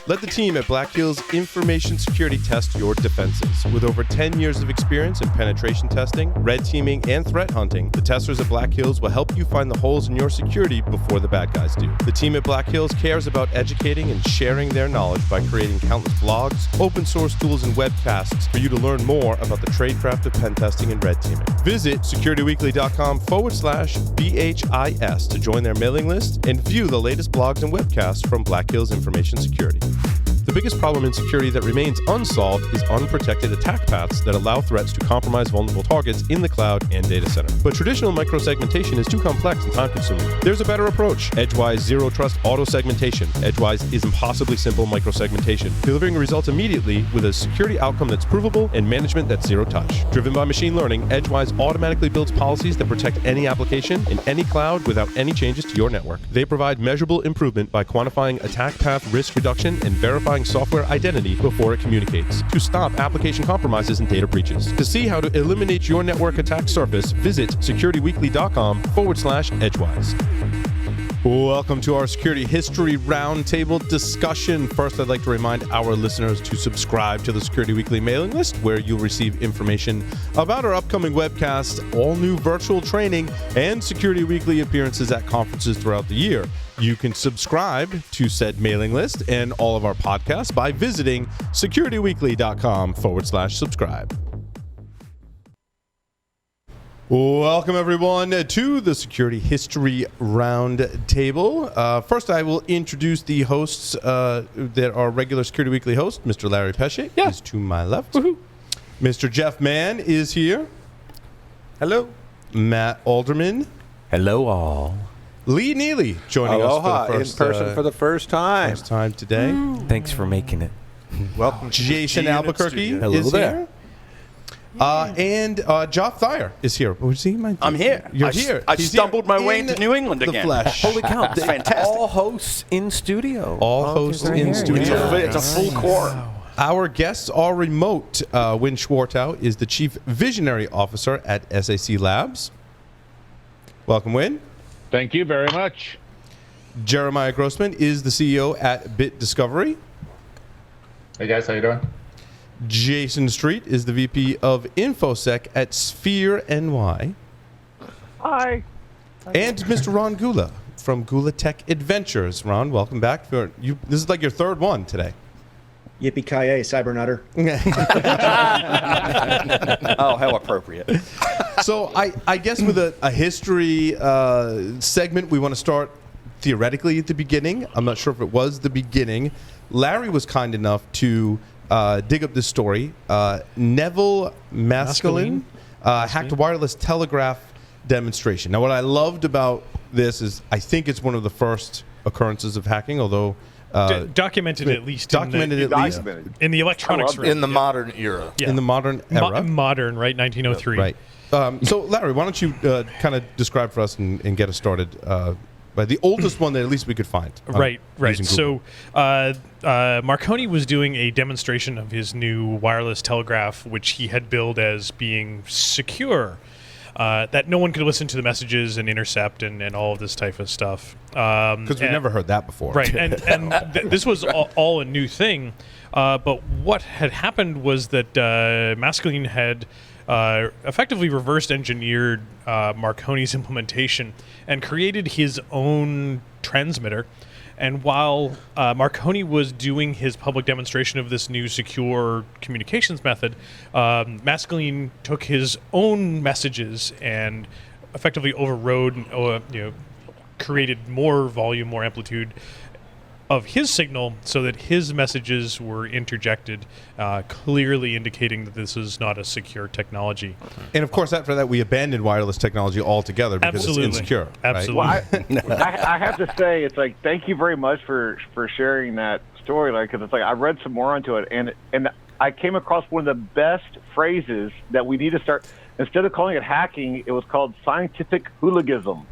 Let the team at Black Hills Information Security test your defenses. With over 10 years of experience in penetration testing, red teaming, and threat hunting, the testers at Black Hills will help you find the holes in your security before the bad guys do. The team at Black Hills cares about educating and sharing their knowledge by creating countless blogs, open source tools, and webcasts for you to learn more about the tradecraft of pen testing and red teaming. Visit securityweekly.com/BHIS to join their mailing list and view the latest blogs and webcasts from Black Hills Information Security. The biggest problem in security that remains unsolved is unprotected attack paths that allow threats to compromise vulnerable targets in the cloud and data center. But traditional microsegmentation is too complex and time-consuming. There's a better approach: Edgewise Zero Trust Auto Segmentation. Edgewise is impossibly simple microsegmentation, delivering results immediately with a security outcome that's provable and management that's zero touch. Driven by machine learning, Edgewise automatically builds policies that protect any application in any cloud without any changes to your network. They provide measurable improvement by quantifying attack path risk reduction and verifying software identity before it communicates to stop application compromises and data breaches. To see how to eliminate your network attack surface, visit securityweekly.com/Edgewise. Welcome to our Security History Roundtable discussion. First, I'd like to remind our listeners to subscribe to the Security Weekly mailing list, where you'll receive information about our upcoming webcasts, all new virtual training, and Security Weekly appearances at conferences throughout the year. You can subscribe to said mailing list and all of our podcasts by visiting securityweekly.com/subscribe. Welcome, everyone, to the Security History Roundtable. First, I will introduce the hosts that are regular Security Weekly hosts. Mr. Larry Pesce is to my left. Woohoo. Mr. Jeff Mann is here. Hello. Matt Alderman. Hello, all. Lee Neely joining us for the first in person for the first time. First time today. Thanks for making it. Welcome. Jason Albuquerque Hello is there. here. And Joff Thayer is here. Was he? I'm here. You're here. I He's stumbled here my way in into New England the again. flesh. Holy cow. It's fantastic. All hosts in studio. All hosts in here. studio. It's a full core. Our guests are remote. Win Schwartow is the Chief Visionary Officer at SAC Labs. Welcome, Win. Thank you very much. Jeremiah Grossman is the CEO at Bit Discovery. Hey guys, how you doing? Jason Street is the VP of InfoSec at Sphere NY. Hi. And Mr. Ron Gula from Gula Tech Adventures. Ron, welcome back. This is like your third one today. Yippee-ki-yay, Cybernutter. Oh, how appropriate. So I guess with a history segment, we want to start theoretically at the beginning. I'm not sure if it was the beginning. Larry was kind enough to dig up this story. Neville Maskelyne hacked a wireless telegraph demonstration. Now, what I loved about this is I think it's one of the first occurrences of hacking, although documented at least in the electronics realm. In the modern era. Yeah. In the modern era. Modern, right? 1903. Right. So, Larry, why don't you kind of describe for us and get us started by the oldest one that at least we could find. Right. So Marconi was doing a demonstration of his new wireless telegraph, which he had billed as being secure, that no one could listen to the messages and intercept and all of this type of stuff. Because we never heard that before. Right, and this was all a new thing. But what had happened was that Maskelyne had effectively reverse engineered Marconi's implementation and created his own transmitter. And while Marconi was doing his public demonstration of this new secure communications method, Maskelyne took his own messages and effectively overrode, created more volume, more amplitude of his signal so that his messages were interjected, clearly indicating that this is not a secure technology. And of course, after that, we abandoned wireless technology altogether because it's insecure. Absolutely. Right? Well, I have to say, it's like, thank you very much for sharing that story, because it's like I read some more into it, and I came across one of the best phrases that we need to start. Instead of calling it hacking, it was called scientific hooliganism.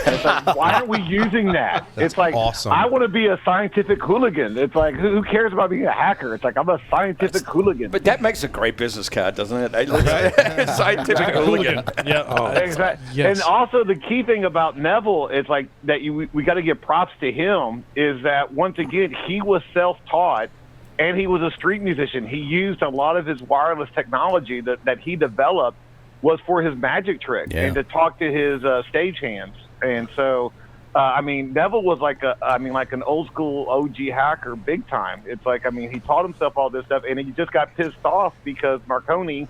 It's like, why aren't we using that? It's like, awesome. I want to be a scientific hooligan. It's like, who cares about being a hacker? It's like, I'm a scientific hooligan. But that makes a great business card, doesn't it? Scientific hooligan. Yeah. Exactly. Yes. And also the key thing about Neville is like that we got to give props to him is that once again he was self-taught and he was a street musician. He used a lot of his wireless technology that he developed was for his magic trick and to talk to his stagehands. And so, I mean, Neville was like an old school OG hacker, big time. It's like, I mean, he taught himself all this stuff, and he just got pissed off because Marconi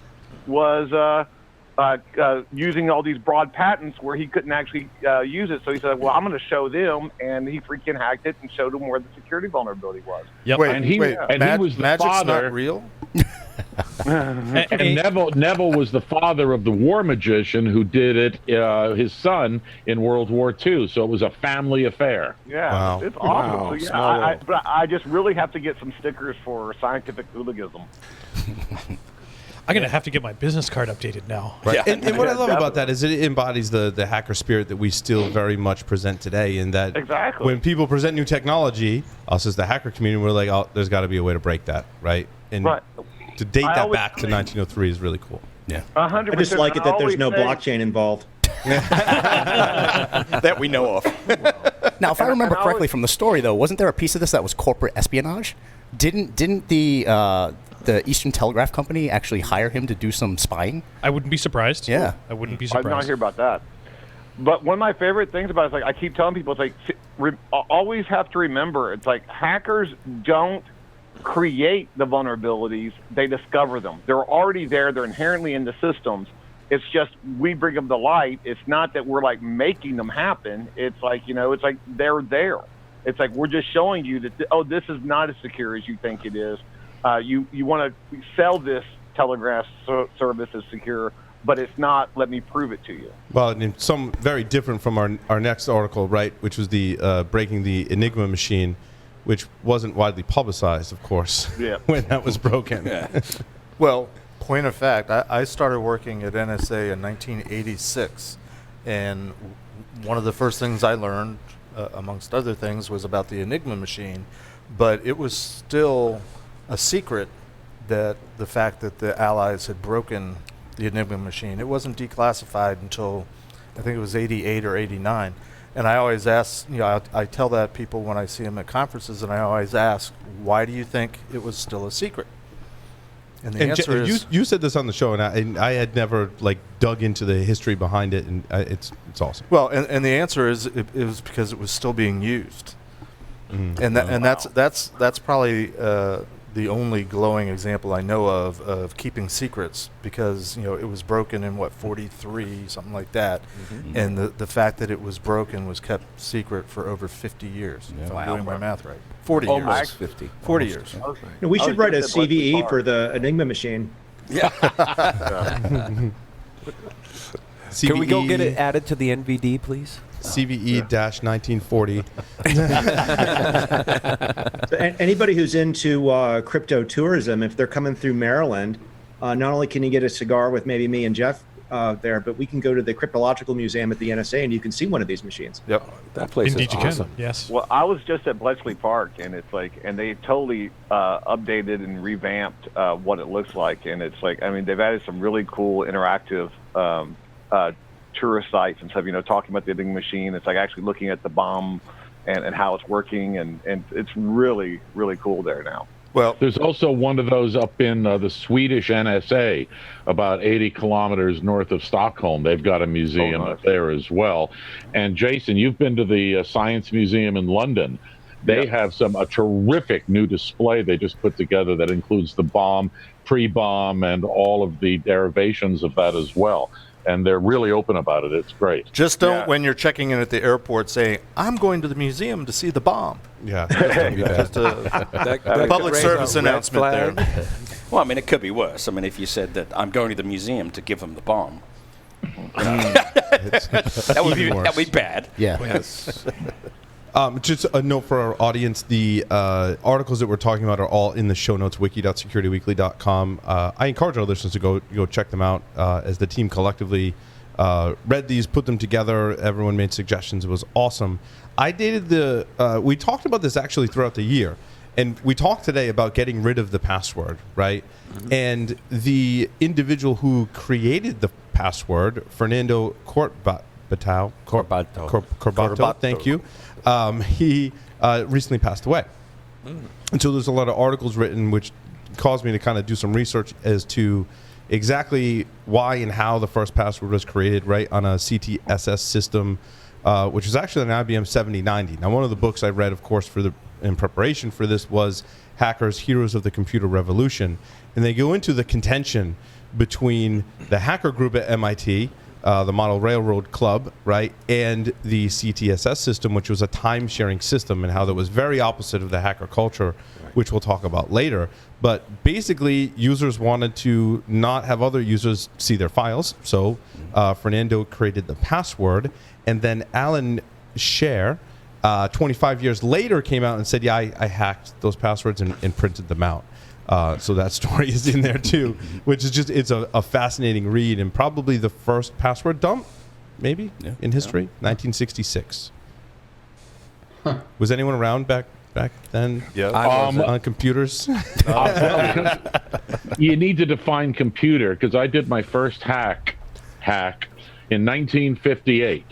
was using all these broad patents where he couldn't actually use it. So he said, well, I'm going to show them, and he freaking hacked it and showed them where the security vulnerability was. Yep. And he was the magic's father. not real? And Neville was the father of the war magician who did it, his son, in World War II. So it was a family affair. Yeah, Wow. it's awesome. Wow, So, yeah, small world. but I just really have to get some stickers for scientific hooliganism. I'm going to have to get my business card updated now. Right. Yeah. And what I love about that is it embodies the hacker spirit that we still very much present today. In that, Exactly. when people present new technology, us as the hacker community, we're like, oh, there's got to be a way to break that, right? And Right. to date I that always back to think- 1903 is really cool. 100%. I just like it that there's no I always blockchain involved. That we know of. Now, if I remember and I correctly always- from the story, though, wasn't there a piece of this that was corporate espionage? Didn't the Eastern Telegraph Company actually hire him to do some spying? I wouldn't be surprised. Yeah. I wouldn't be I'm not surprised. hear about that. But one of my favorite things about it is like I keep telling people, it's like always have to remember, it's like hackers don't create the vulnerabilities, they discover them. They're already there. They're inherently in the systems. It's just we bring them to light. It's not that we're like making them happen. It's like, it's like they're there. It's like we're just showing you that, this is not as secure as you think it is. You want to sell this telegraph service as secure, but it's not. Let me prove it to you. Well, and some very different from our next article, right, which was the breaking the Enigma machine, which wasn't widely publicized, of course, when that was broken. Well, point of fact, I started working at NSA in 1986, and one of the first things I learned, amongst other things, was about the Enigma machine, but it was still a secret that the fact that the Allies had broken the Enigma machine. It wasn't declassified until I think it was 88 or 89. And I always ask, I tell that people when I see them at conferences, and I always ask, why do you think it was still a secret? And the answer is, you said this on the show, and I had never dug into the history behind it, and it's awesome. well, and the answer is it was because it was still being used. And that's probably the only glowing example I know of keeping secrets, because it was broken in 43, something like that, and the fact that it was broken was kept secret for over 50 years. If I'm doing my math right, 40 years. Almost 50. 40 years. We should write a just at Bletchley CVE Park. for the Enigma machine. Can we go get it added to the NVD, please? CVE-1940. So anybody who's into crypto tourism, if they're coming through Maryland, not only can you get a cigar with maybe me and Jeff there, but we can go to the Cryptological Museum at the NSA and you can see one of these machines. Yep. That place Indeed, is you awesome. can. Yes. Well, I was just at Bletchley Park, and it's like, and they totally updated and revamped what it looks like, and it's like, I mean, they've added some really cool interactive tourist sites and stuff. Talking about the Enigma machine. It's like actually looking at the bomb and how it's working, and it's really, really cool there now. Well, There's also one of those up in the Swedish NSA, about 80 kilometers north of Stockholm. They've got a museum up there as well. And Jason, you've been to the Science Museum in London. They have a terrific new display they just put together that includes the bomb, pre-bomb, and all of the derivations of that as well. And they're really open about it. It's great. just don't, when you're checking in at the airport, say, I'm going to the museum to see the bomb. Yeah. Just a That public could raise service a red announcement flag. there. Well, I mean, it could be worse. I mean, if you said that I'm going to the museum to give them the bomb, that would be bad. Yeah. Yes. Just a note for our audience, the articles that we're talking about are all in the show notes, wiki.securityweekly.com. I encourage our listeners to go check them out as the team collectively read these, put them together. Everyone made suggestions. It was awesome. I dated we talked about this actually throughout the year. And we talked today about getting rid of the password, right? Mm-hmm. And the individual who created the password, Fernando Corbato, thank you. He recently passed away. And so there's a lot of articles written which caused me to kind of do some research as to exactly why and how the first password was created, right, on a CTSS system, which was actually an IBM 7090. Now, one of the books I read, of course, in preparation for this was Hackers, Heroes of the Computer Revolution. And they go into the contention between the hacker group at MIT, the Model Railroad Club, right, and the CTSS system, which was a time-sharing system, and how that was very opposite of the hacker culture, which we'll talk about later. But basically, users wanted to not have other users see their files, so Fernando created the password, and then Alan Scher, 25 years later, came out and said, yeah, I hacked those passwords and printed them out. So that story is in there too, which is just, it's a fascinating read, and probably the first password dump, maybe, in history, 1966. Huh. Was anyone around back then? Yeah. On computers? You need to define computer, because I did my first hack in 1958.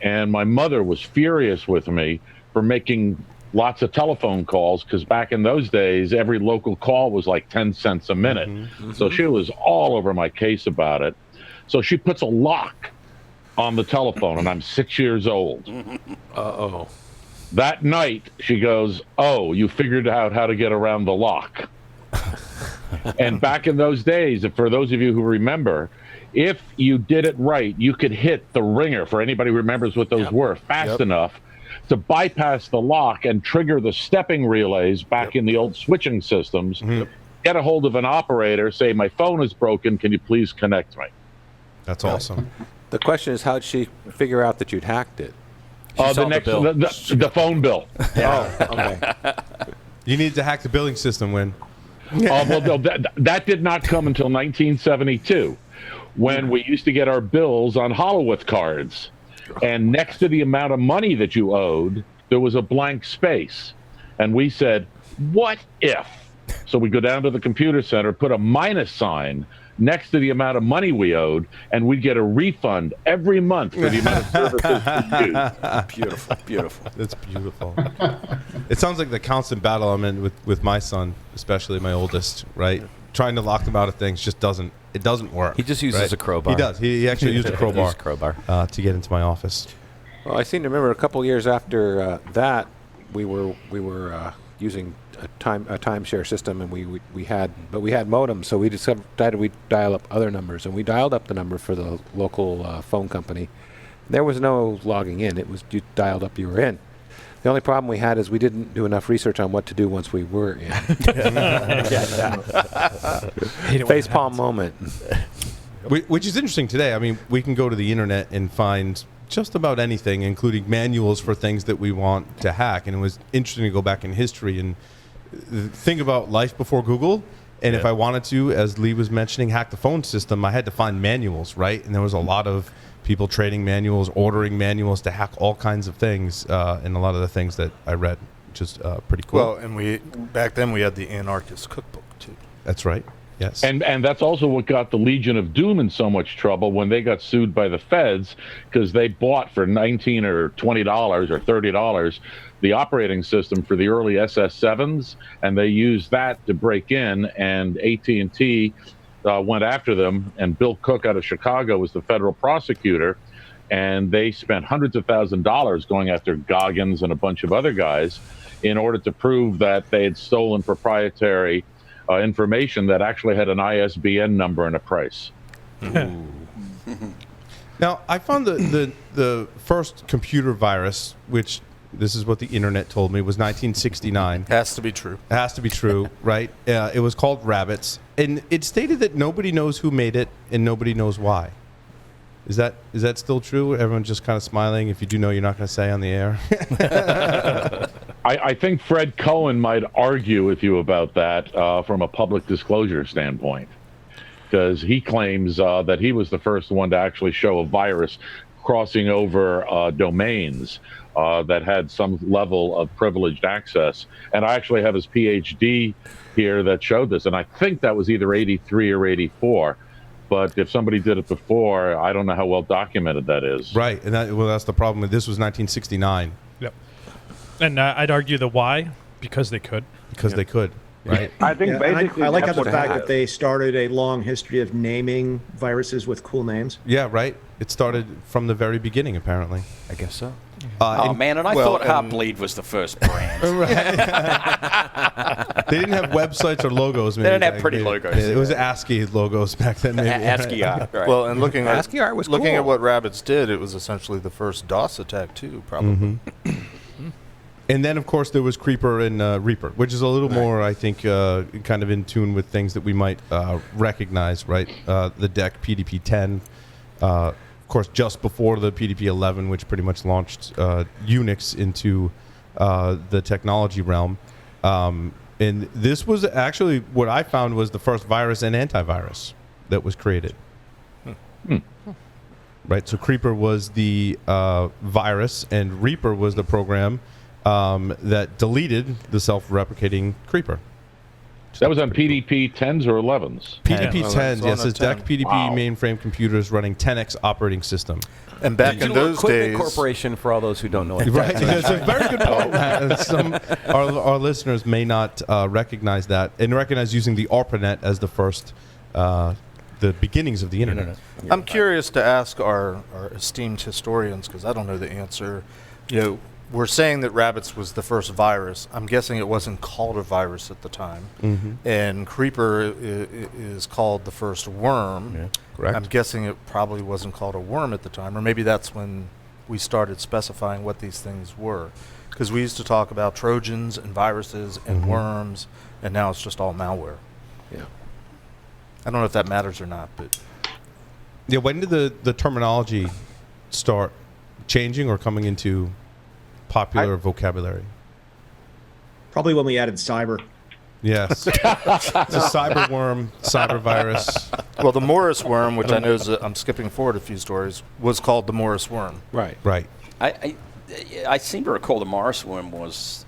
And my mother was furious with me for making lots of telephone calls, because back in those days, every local call was like 10 cents a minute. Mm-hmm. So she was all over my case about it. So she puts a lock on the telephone, and I'm 6 years old. Uh-oh. That night, she goes, oh, you figured out how to get around the lock. And back in those days, for those of you who remember, if you did it right, you could hit the ringer, for anybody who remembers what those were, fast enough to bypass the lock and trigger the stepping relays back in the old switching systems. Get a hold of an operator, say, my phone is broken, can you please connect me? That's awesome. The question is, how did she figure out that you'd hacked it? The phone bill. Yeah. Oh, okay. You needed to hack the billing system when? Well, no, that did not come until 1972. When we used to get our bills on Hollywood cards. And next to the amount of money that you owed, there was a blank space. And we said, what if? So we go down to the computer center, put a minus sign next to the amount of money we owed, and we'd get a refund every month for the amount of services we used. Beautiful, beautiful. That's beautiful. It sounds like the constant battle I'm in with my son, especially my oldest, right? Trying to lock them out of things just doesn't work. He just uses a crowbar. He does. He actually used a crowbar to get into my office. Well, I seem to remember a couple of years after that, we were using a timeshare system, and we had modems, so we decided we'd dial up other numbers, and we dialed up the number for the local phone company. There was no logging in. It was you dialed up, you were in. The only problem we had is we didn't do enough research on what to do once we were in. Facepalm moment. Which is interesting today. I mean, we can go to the internet and find just about anything, including manuals for things that we want to hack. And it was interesting to go back in history and think about life before Google. And if I wanted to, as Lee was mentioning, hack the phone system, I had to find manuals, right? And there was a lot of people trading manuals, ordering manuals to hack all kinds of things, and a lot of the things that I read, which is pretty cool. Well, and back then we had the Anarchist Cookbook too. That's right. Yes. And that's also what got the Legion of Doom in so much trouble when they got sued by the feds, because they bought for $19 or $20 or $30 the operating system for the early SS7s, and they used that to break in, and AT&T went after them, and Bill Cook out of Chicago was the federal prosecutor, and they spent hundreds of thousands of dollars going after Goggins and a bunch of other guys in order to prove that they had stolen proprietary information that actually had an ISBN number and a price. Now, I found the first computer virus, which this is what the internet told me, was 1969. Has to be true. It has to be true, right? It was called Rabbits, and it stated that nobody knows who made it and nobody knows why. Is that still true? Everyone's just kind of smiling. If you do know, you're not going to say on the air. I think Fred Cohen might argue with you about that from a public disclosure standpoint. because he claims that he was the first one to actually show a virus crossing over domains that had some level of privileged access. And I actually have his PhD here that showed this, and I think that was either 83 or 84. But if somebody did it before, I don't know how well documented that is. Right, and that's the problem. This was 1969. Yep. And I'd argue the why, because they could. Because they could, right? I think basically I like how that's the what fact happened. that they started a long history of naming viruses with cool names. Yeah, right. It started from the very beginning, apparently. I guess so. Oh, man, and I thought Heartbleed was the first brand. They didn't have websites or logos. Maybe They didn't have back pretty then. logos. It was ASCII logos back then. Maybe. ASCII art, right. Well, and looking at ASCII art was looking cool. at what Rabbits did, it was essentially the first DOS attack too, probably. And then, of course, there was Creeper and Reaper, which is a little more, I think, kind of in tune with things that we might recognize, right? The DEC PDP-10, of course, just before the PDP-11, which pretty much launched Unix into the technology realm. And this was actually what I found was the first virus and antivirus that was created. Right, so Creeper was the virus, and Reaper was the program that deleted the self-replicating Creeper. That was on PDP 10s or 11s? PDP-10, yes, it's on a DEC 10. PDP mainframe computers running 10x operating system. And back in those Equipment days, Corporation, for all those who don't know it. Right, it's a very good point, Matt. Some our listeners may not recognize that and recognize using the ARPANET as the first, the beginnings of the internet. I'm curious to ask our esteemed historians, because I don't know the answer. You know, we're saying that Rabbits was the first virus. I'm guessing it wasn't called a virus at the time. And Creeper is called the first worm. Yeah, correct. I'm guessing it probably wasn't called a worm at the time, or maybe that's when we started specifying what these things were. Because we used to talk about Trojans and viruses and worms, and now it's just all malware. Yeah. I don't know if that matters or not, but Yeah, when did the terminology start changing or coming into popular vocabulary? Probably when we added cyber. Yes. It's a cyber worm, cyber virus. well, the Morris worm, which I know is I'm skipping forward a few stories, was called the Morris worm. Right. Right. I seem to recall the Morris worm was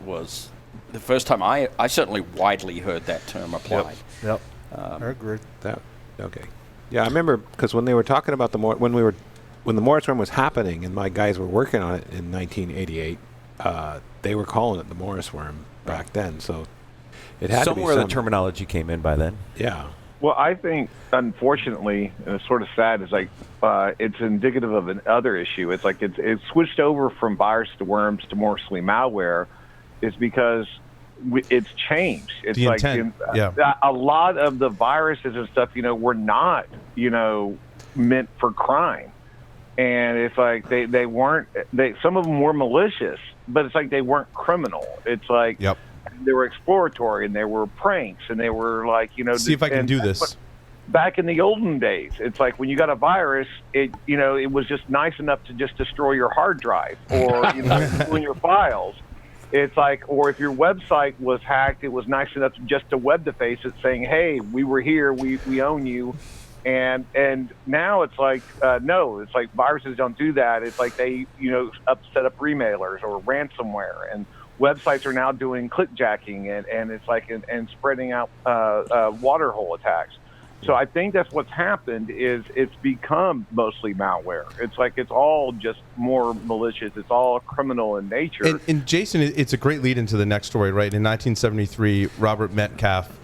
the first time I certainly widely heard that term applied. Yep. I agree. Okay. Yeah, I remember because when they were talking about when the Morris worm was happening, and my guys were working on it in 1988, they were calling it the Morris worm back then. So it had Somewhere to be the terminology came in by then. Yeah. Well, I think, unfortunately, and it's sort of sad, is like it's indicative of another issue. It's like it's switched over from virus to worms to mostly malware. It's because it's changed. It's The like intent, yeah. a lot of the viruses and stuff, were not, meant for crime. And it's like they weren't. Some of them were malicious, but it's like they weren't criminal. It's like they were exploratory and they were pranks and they were like, See if I can do this. Back in the olden days, it's like when you got a virus, it was just nice enough to just destroy your hard drive or ruin your files. It's like, or if your website was hacked, it was nice enough just to web deface it, saying, "Hey, we were here, we own you." And now it's like no, it's like viruses don't do that. It's like they set up remailers or ransomware, and websites are now doing clickjacking and it's like and spreading out waterhole attacks. So I think that's what's happened is it's become mostly malware. It's like it's all just more malicious. It's all criminal in nature. And Jason, it's a great lead into the next story, right? In 1973, Robert Metcalf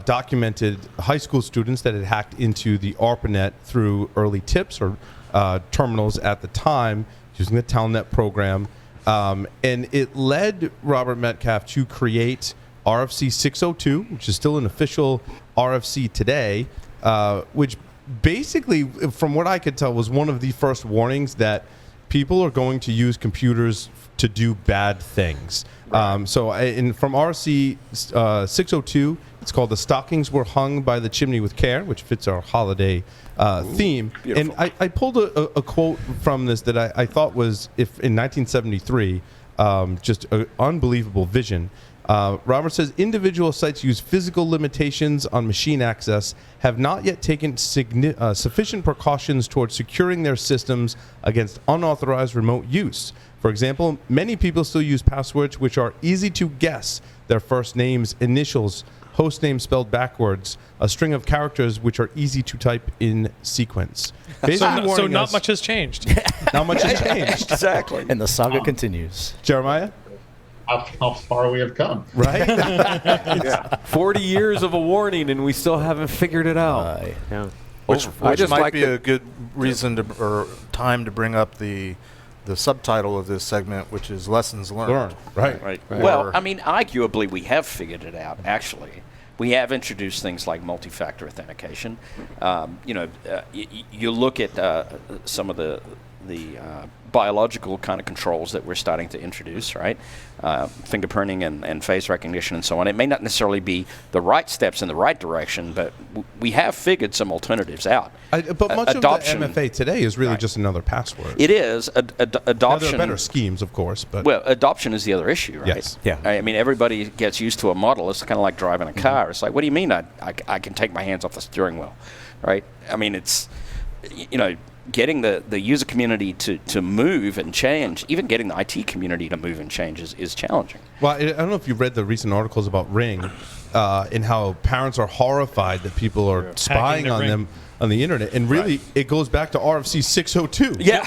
documented high school students that had hacked into the ARPANET through early tips or terminals at the time using the Telnet program. And it led Robert Metcalf to create RFC 602, which is still an official RFC today, which basically, from what I could tell, was one of the first warnings that people are going to use computers to do bad things. Right. From RFC 602, it's called "The Stockings Were Hung by the Chimney with Care," which fits our holiday theme. Beautiful. And I pulled a quote from this that I thought was, if in 1973, just an unbelievable vision. Robert says individual sites use physical limitations on machine access, have not yet taken sufficient precautions towards securing their systems against unauthorized remote use. For example, many people still use passwords which are easy to guess, their first names, initials, host name spelled backwards, a string of characters which are easy to type in sequence. So not much has changed. Not much has changed. Exactly. And the saga continues. Jeremiah? How far we have come. Right? Yeah. 40 years of a warning, and we still haven't figured it out. Yeah. Which just might like be a good reason or time to bring up the subtitle of this segment, which is Lessons Learned. Right. Well, I mean, arguably, we have figured it out, actually. We have introduced things like multi-factor authentication. You look at some of the biological kind of controls that we're starting to introduce, right? Fingerprinting and face recognition and so on. It may not necessarily be the right steps in the right direction, but we have figured some alternatives out. But much adoption, of the MFA today is really just another password. It is. Adoption. Now, there are better schemes, of course. But well, adoption is the other issue, right? Yes. Yeah. I mean, everybody gets used to a model. It's kind of like driving a car. It's like, what do you mean I can take my hands off the steering wheel, right? I mean, it's, getting the user community to move and change, even getting the IT community to move and change is challenging. Well, I don't know if you've read the recent articles about Ring and how parents are horrified that people are spying on them on the internet. And really, it goes back to RFC 602. Yeah.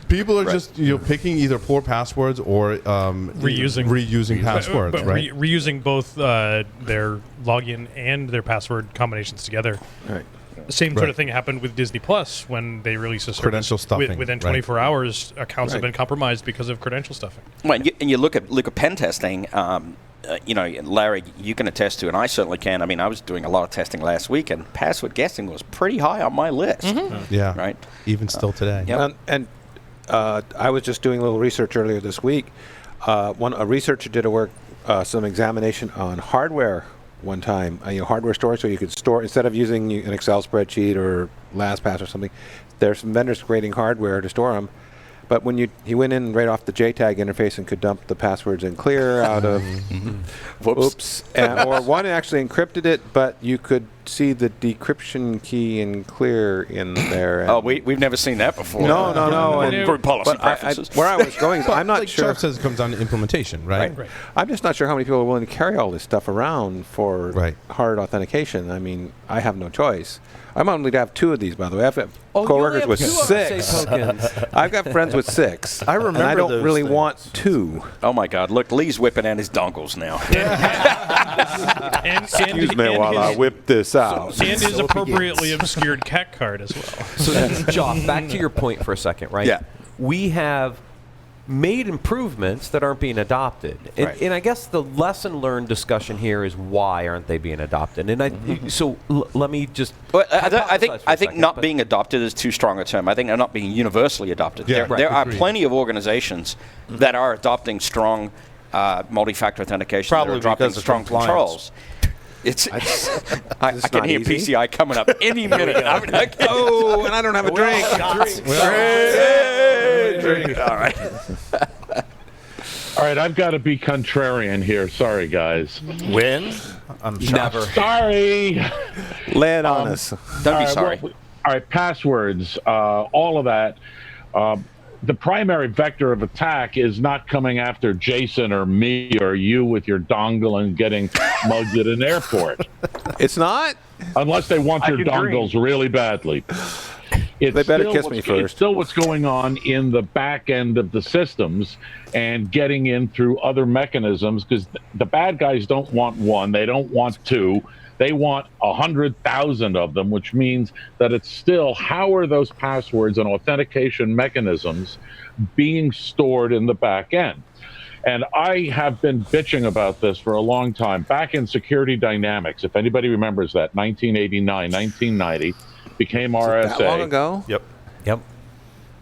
People are just picking either poor passwords or reusing passwords, but right? Reusing both their login and their password combinations together. Right. The same sort of thing happened with Disney Plus when they released a service. Credential stuffing. Within 24 hours, accounts have been compromised because of credential stuffing. Well, and you look at pen testing. Larry, you can attest to, and I certainly can. I mean, I was doing a lot of testing last week, and password guessing was pretty high on my list. Mm-hmm. Yeah. Right. Even still today. Yep. And I was just doing a little research earlier this week. A researcher did some examination on hardware one time, hardware storage, so you could store, instead of using an Excel spreadsheet or LastPass or something, there's some vendors creating hardware to store them. But when he went in right off the JTAG interface and could dump the passwords in clear out of Whoops. or one actually encrypted it, but you could see the decryption key in clear in there. Oh, we've never seen that before. No. And for policy preferences. Where I was going, I'm not like sure. Jeff says, it comes down to implementation, right? I'm just not sure how many people are willing to carry all this stuff around for hard authentication. I mean, I have no choice. I'm only to have 2 of these, by the way. I've got coworkers with 6. I've got friends with 6. I remember and I don't those really things. want 2. Oh my God! Look, Lee's whipping out his dongles now. Excuse me while I whip this out. And his appropriately obscured cat card as well. So, Joff, back to your point for a second, right? Yeah. We have made improvements that aren't being adopted. And I guess the lesson learned discussion here is why aren't they being adopted? And so let me just. Well, I think not being adopted is too strong a term. I think they're not being universally adopted. Yeah, there are plenty of organizations that are adopting strong multi-factor authentication. Probably that are adopting because of strong compliance. controls. I can not hear easy. PCI coming up any minute. And I don't have a drink. Drink. All right. All right, I've got to be contrarian here. Sorry, guys. When? I'm shocked. Never. Sorry. Lay it on us. Don't be sorry. All right, passwords, all of that. The primary vector of attack is not coming after Jason or me or you with your dongle and getting mugged at an airport. It's not? Unless they want your can dream. dongles really badly. It's They better still kiss me It's first. still what's going on in the back end of the systems and getting in through other mechanisms, because the bad guys don't want 1, they don't want 2, they want 100,000 of them, which means that it's still, how are those passwords and authentication mechanisms being stored in the back end? And I have been bitching about this for a long time. Back in Security Dynamics, if anybody remembers that, 1989, 1990, became RSA. That long ago? Yep.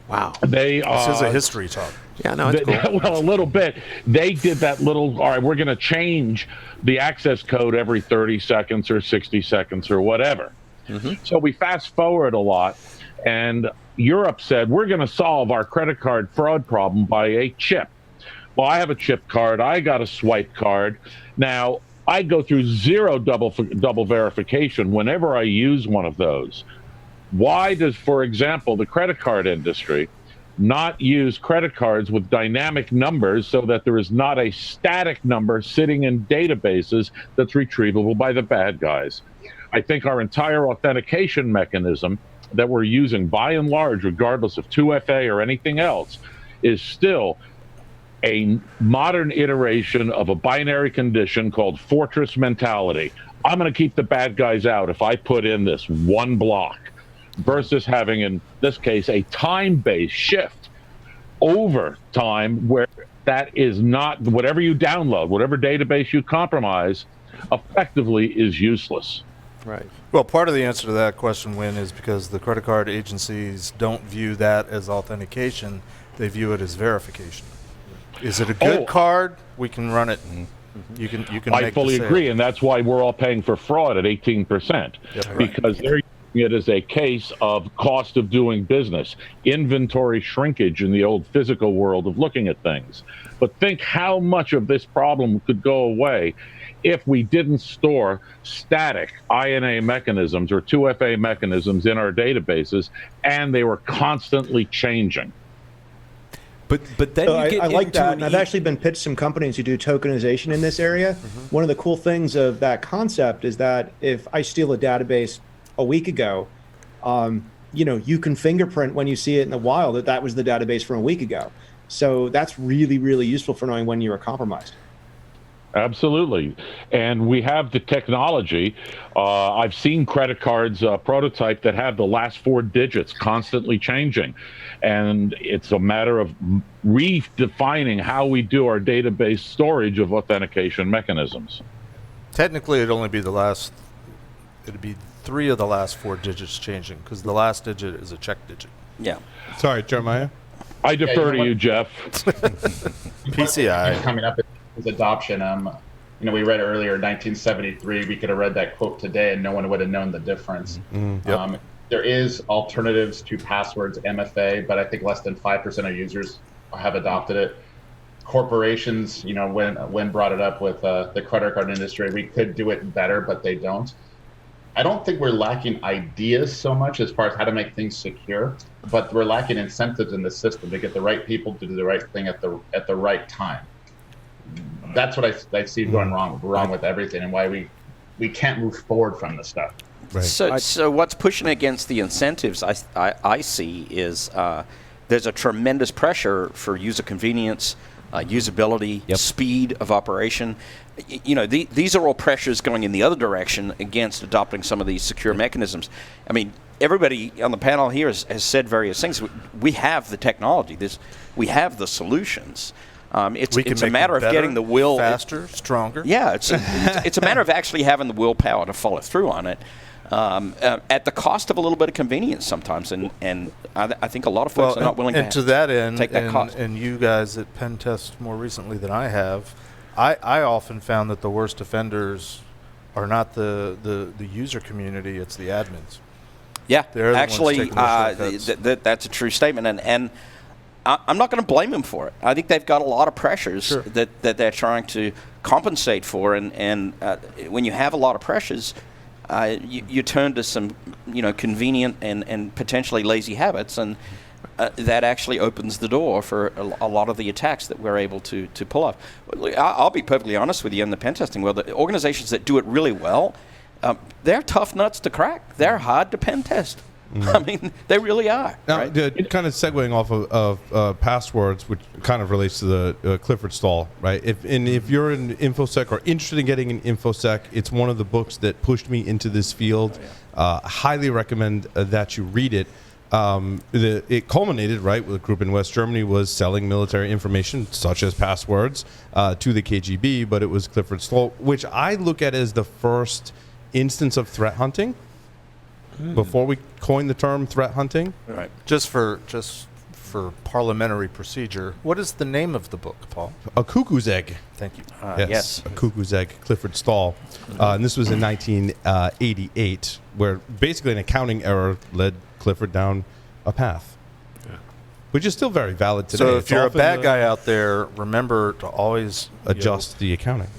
Wow. They This is a history talk. Yeah, no, it's cool. Well, a little bit. They did that little, all right, we're going to change the access code every 30 seconds or 60 seconds or whatever. So we fast forward a lot, and Europe said, we're going to solve our credit card fraud problem by a chip. well, I have a chip card, I got a swipe card. Now, I go through zero double verification whenever I use one of those. Why does, for example, the credit card industry not use credit cards with dynamic numbers so that there is not a static number sitting in databases that's retrievable by the bad guys? I think our entire authentication mechanism that we're using, by and large, regardless of 2FA or anything else, is still a modern iteration of a binary condition called fortress mentality. I'm going to keep the bad guys out if I put in this one block, versus having, in this case, a time-based shift over time where that is not, whatever you download, whatever database you compromise, effectively is useless. Right. Well, part of the answer to that question, Win, is because the credit card agencies don't view that as authentication. They view it as verification. Is it a good card? We can run it. You can. I fully agree, and that's why we're all paying for fraud at 18%, because they're using it as a case of cost of doing business, inventory shrinkage in the old physical world of looking at things. But think how much of this problem could go away if we didn't store static INA mechanisms or 2FA mechanisms in our databases, and they were constantly changing. But then So you get I like into that, an and I've actually been pitched some companies who do tokenization in this area. One of the cool things of that concept is that if I steal a database a week ago, you can fingerprint when you see it in the wild that was the database from a week ago. So that's really, really useful for knowing when you were compromised. Absolutely. And we have the technology. I've seen credit cards prototype that have the last 4 digits constantly changing. And it's a matter of redefining how we do our database storage of authentication mechanisms. Technically, it'd be 3 of the last 4 digits changing, because the last digit is a check digit. Yeah. Sorry, Jeremiah. I defer to you, Jeff. PCI. Coming up is adoption. We read earlier, 1973. We could have read that quote today, and no one would have known the difference. Yep. There is alternatives to passwords, MFA, but I think less than 5% of users have adopted it. Corporations, when brought it up with the credit card industry, we could do it better, but they don't. I don't think we're lacking ideas so much as far as how to make things secure, but we're lacking incentives in the system to get the right people to do the right thing at the right time. That's what I see going wrong with everything, and why we can't move forward from this stuff. Right. So what's pushing against the incentives I see is there's a tremendous pressure for user convenience, usability, speed of operation. These are all pressures going in the other direction against adopting some of these secure mechanisms. I mean, everybody on the panel here has said various things. We have the technology. We have the solutions. It's a matter of getting the will faster, stronger. Yeah, it's a matter of actually having the willpower to follow through on it. At the cost of a little bit of convenience sometimes, and I think a lot of folks are not willing to that end, take that cost. And you guys at Penn Test more recently than I have, I often found that the worst offenders are not the user community; it's the admins. Yeah, They're the actually, ones taking the shortcuts. that's a true statement, and I'm not going to blame them for it. I think they've got a lot of pressures that they're trying to compensate for, and when you have a lot of pressures, you turn to some convenient and potentially lazy habits, and that actually opens the door for a lot of the attacks that we're able to pull off. I'll be perfectly honest with you, in the pen testing world, the organizations that do it really well, they're tough nuts to crack. They're hard to pen test. I mean, they really are. Now, right? kind of segueing off of passwords, which kind of relates to the Clifford Stall, right? If you're in InfoSec or interested in getting in InfoSec, it's one of the books that pushed me into this field. Highly recommend that you read it. It culminated, right, with a group in West Germany was selling military information, such as passwords, to the KGB, but it was Clifford Stall, which I look at as the first instance of threat hunting. Before we coined the term threat hunting, right? Just for parliamentary procedure, what is the name of the book, Paul? A Cuckoo's Egg. Thank you. Yes, A Cuckoo's Egg, Clifford Stall, and this was in 1988, where basically an accounting error led Clifford down a path. which is still very valid today. So if It's you're a often bad guy out there, remember to always adjust the accounting.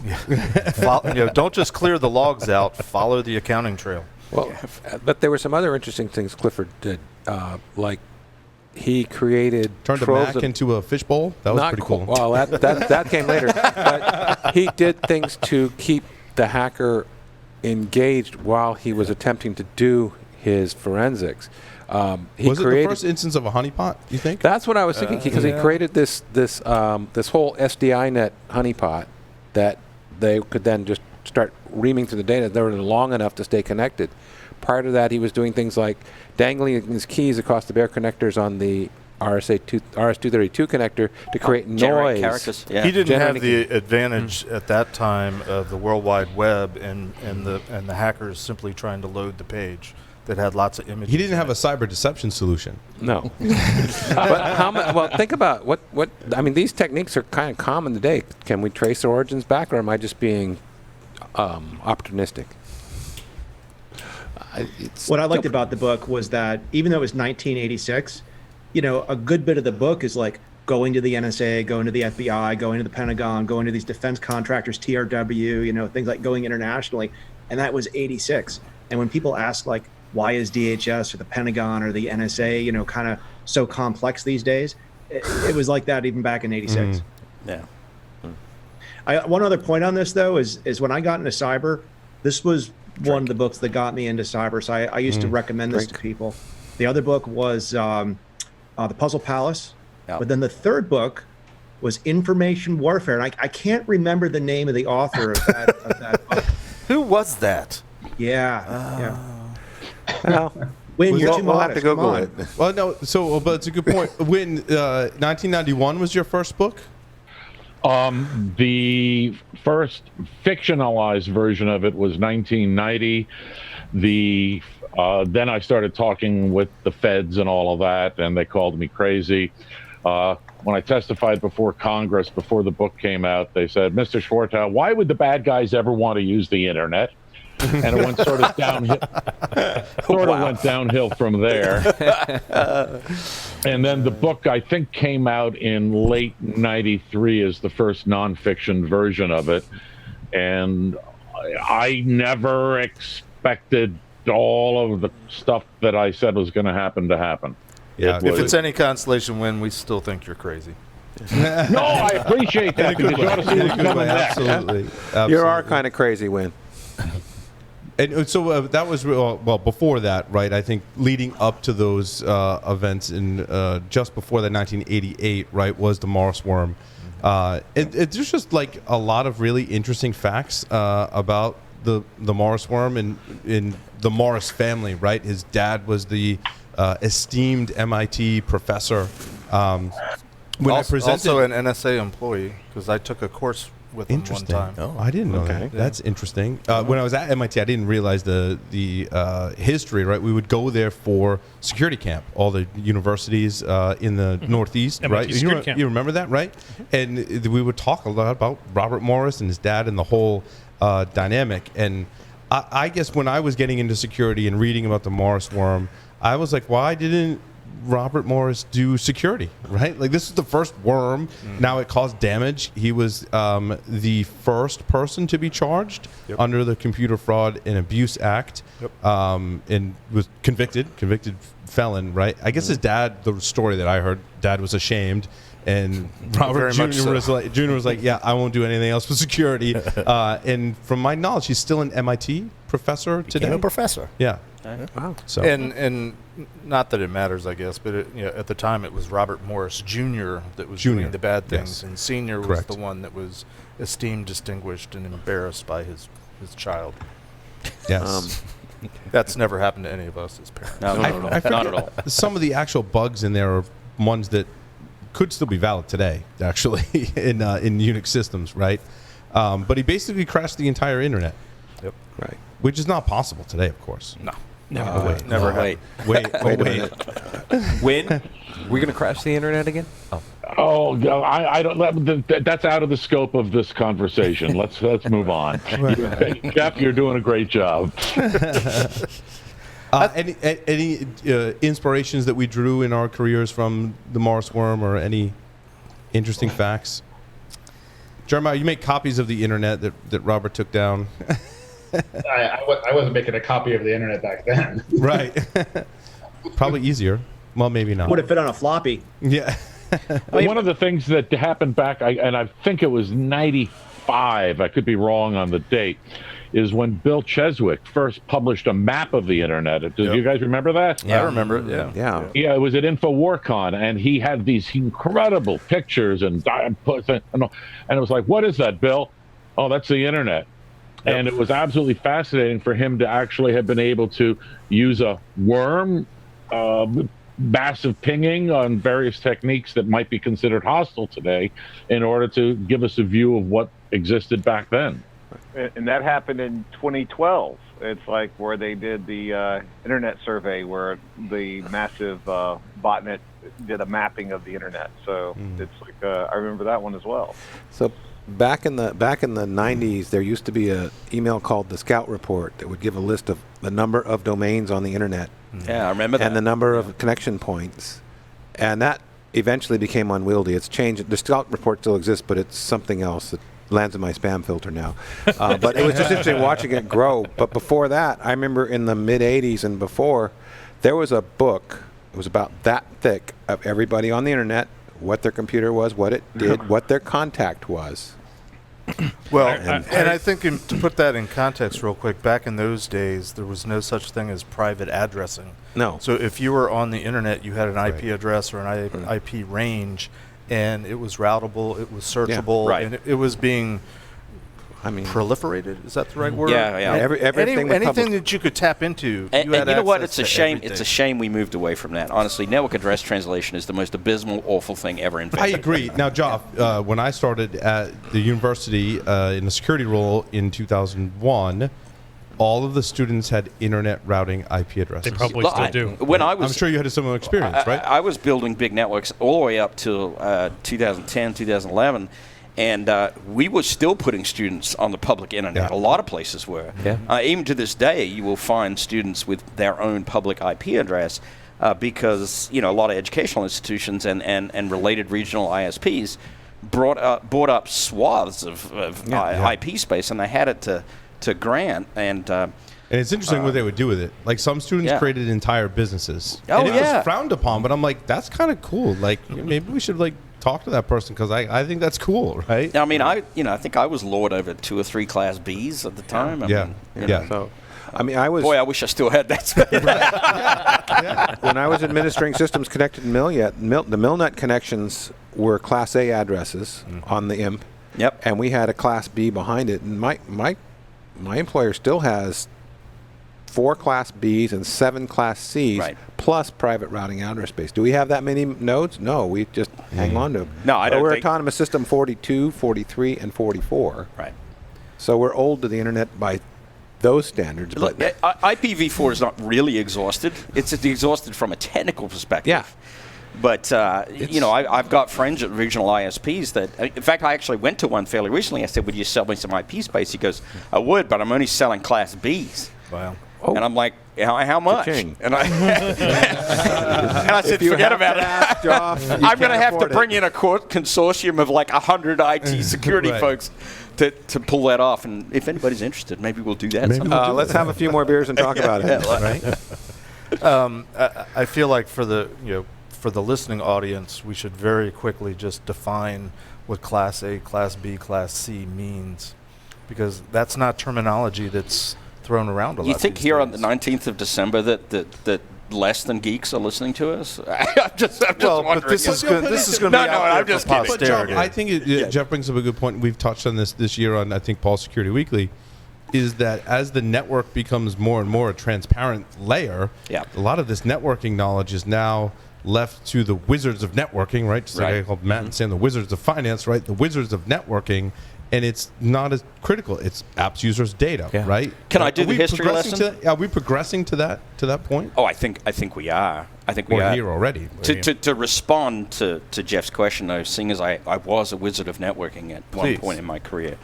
Don't just clear the logs out. Follow the accounting trail. Well, but there were some other interesting things Clifford did, like he created Turned a troves Mac into a fishbowl. That was not pretty cool. Well, that came later. But he did things to keep the hacker engaged while he was attempting to do his forensics. Was it the first instance of a honeypot, you think? That's what I was thinking, because he created this whole SDI net honeypot that they could then just start reaming through the data. They were long enough to stay connected. Prior to that, he was doing things like dangling his keys across the bare connectors on the RS-232 connector to create noise. Characters. Yeah. He didn't have the advantage at that time of the World Wide Web and the hackers simply trying to load the page that had lots of images. He didn't have a cyber deception solution. No. But well, think about what I mean. These techniques are kind of common today. Can we trace their origins back, or am I just being opportunistic? What I liked about the book was that even though it was 1986, a good bit of the book is like going to the NSA, going to the FBI, going to the Pentagon, going to these defense contractors, TRW, things like going internationally. And that was 86. And when people ask, like, why is DHS or the Pentagon or the NSA, kind of so complex these days, it was like that even back in 86. Yeah. One other point on this, though, is when I got into cyber, this was one of the books that got me into cyber. So I used to recommend this to people. The other book was The Puzzle Palace. Yep. But then the third book was Information Warfare. And I can't remember the name of the author of that book. Who was that? Yeah. Well, Win, you're too we'll modest. have to Google it. Well, no. But it's a good point. When 1991 was your first book? The first fictionalized version of it was 1990. Then I started talking with the feds and all of that, and they called me crazy. When I testified before Congress, before the book came out, they said, Mr. Schwartau, why would the bad guys ever want to use the internet? And it went sort of downhill. Went downhill from there. And then the book, I think, came out in late '93 as the first nonfiction version of it. And I never expected all of the stuff that I said was going to happen. Yeah. If it's any consolation, Win, we still think you're crazy. No, I appreciate that because you ought to see what's coming next. Absolutely. You are kind of crazy, Win. And so that was before that, right? I think leading up to those events in just before that 1988, right, was the Morris worm. There's just like a lot of really interesting facts about the Morris worm and in the Morris family, right? His dad was the esteemed MIT professor. Also an NSA employee, because I took a course with him one time. Oh, I didn't know that. Yeah. That's interesting. When I was at MIT, I didn't realize the history, right? We would go there for security camp, all the universities in the Northeast, MIT right? Security camp. You remember that, right? And we would talk a lot about Robert Morris and his dad and the whole dynamic. And I guess when I was getting into security and reading about the Morris worm, I was like, why didn't Robert Morris do security, right? Like, this is the first worm. Now it caused damage. He was the first person to be charged under the Computer Fraud and Abuse Act, and was convicted felon, right? I guess his dad, the story that I heard, dad was ashamed, and Robert Jr. was like, yeah, I won't do anything else with security. And from my knowledge, he's still an MIT professor today. Became a professor. Yeah. Wow. So And not that it matters, I guess, but at the time it was Robert Morris Jr. that was doing the bad things, and Sr. was the one that was esteemed, distinguished, and embarrassed by his child. Yes. That's never happened to any of us as parents. No, not at all. Some of the actual bugs in there are ones that could still be valid today, actually, in Unix systems, right? But he basically crashed the entire internet. Yep. Right. Which is not possible today, of course. No. Never. Wait. Wait. When? We're going to crash the internet again? Oh, I don't. That's out of the scope of this conversation. Let's move on. Jeff, you're doing a great job. Any inspirations that we drew in our careers from the Morris worm, or any interesting facts? Jeremiah, you make copies of the internet that Robert took down. I wasn't making a copy of the internet back then. Right. Probably easier. Well, maybe not. Would have fit on a floppy. Yeah. One of the things that happened back, and I think it was 95, I could be wrong on the date, is when Bill Cheswick first published a map of the internet. Do you guys remember that? Yeah, I remember it. Yeah. Yeah. It was at InfoWarCon, and he had these incredible pictures and it was like, what is that, Bill? Oh, that's the internet. Yep. And it was absolutely fascinating for him to actually have been able to use a worm, massive pinging on various techniques that might be considered hostile today in order to give us a view of what existed back then. And that happened in 2012. It's like where they did the internet survey where the massive botnet did a mapping of the internet. So it's like I remember that one as well. So back in the 90s, there used to be a email called the Scout Report that would give a list of the number of domains on the internet. Yeah, I remember that. And the number of connection points. And that eventually became unwieldy. It's changed. The Scout Report still exists, but it's something else that lands in my spam filter now. But it was just interesting watching it grow. But before that, I remember in the mid-'80s and before, there was a book. It was about that thick of everybody on the internet, what their computer was, what it did, what their contact was. Well, and I think to put that in context real quick, back in those days, there was no such thing as private addressing. No. So if you were on the internet, you had an IP address or an IP range, and it was routable, it was searchable, and it was being proliferated. Is that the right word? Yeah. Anything that you could tap into. And you know what? It's a shame. Everything. It's a shame we moved away from that. Honestly, network address translation is the most abysmal, awful thing ever invented. I agree. Now, Joff, when I started at the university in the security role in 2001, all of the students had internet routing IP addresses. They probably still do. I'm sure you had a similar experience, right? I was building big networks all the way up till 2010, 2011. And we were still putting students on the public internet. A lot of places were. Even to this day, you will find students with their own public IP address because a lot of educational institutions and related regional ISPs bought up swaths of IP space, and they had it to grant. And it's interesting what they would do with it. Like some students created entire businesses. Oh, and it was frowned upon, but I'm like, that's kind of cool. Like maybe we should talk to that person because I think that's cool, right? I mean, I think I was lord over 2 or 3 Class Bs at the time. So, I was. Boy, I wish I still had that. When I was administering systems connected to the MILNet connections were Class A addresses on the IMP. Yep. And we had a Class B behind it, and my employer still has 4 Class Bs and 7 Class Cs, plus private routing address space. Do we have that many nodes? No, we just hang on to them. No, I don't. We're Autonomous System 42, 43, and 44. Right. So we're old to the internet by those standards. Look, IPv4 is not really exhausted. It's exhausted from a technical perspective. Yeah. But, I've got friends at regional ISPs that, in fact, I actually went to one fairly recently. I said, would you sell me some IP space? He goes, I would, but I'm only selling Class Bs. Wow. Oh. And I'm like, how much? And I said, forget about it. I'm going to have to bring in a consortium of like 100 IT security folks to pull that off. And if anybody's interested, maybe we'll do that. Let's have a few more beers and talk about it. I feel like for the listening audience, we should very quickly just define what Class A, Class B, Class C means, because that's not terminology that's thrown around a lot. You think here on the 19th of December that less than geeks are listening to us? I'm just wondering. But this is going to be out there for posterity. I think Jeff brings up a good point. We've touched on this year on, I think, Paul Security Weekly, is that as the network becomes more and more a transparent layer, a lot of this networking knowledge is now left to the wizards of networking, right? Just like I called Matt and saying the wizards of finance, right? The wizards of networking. And it's not as critical. It's apps users' data, right? Can I do the history lesson? Are we progressing to that point? Oh, I think we are. I think we are here already. To respond to Jeff's question, though, seeing as I was a wizard of networking at one point in my career,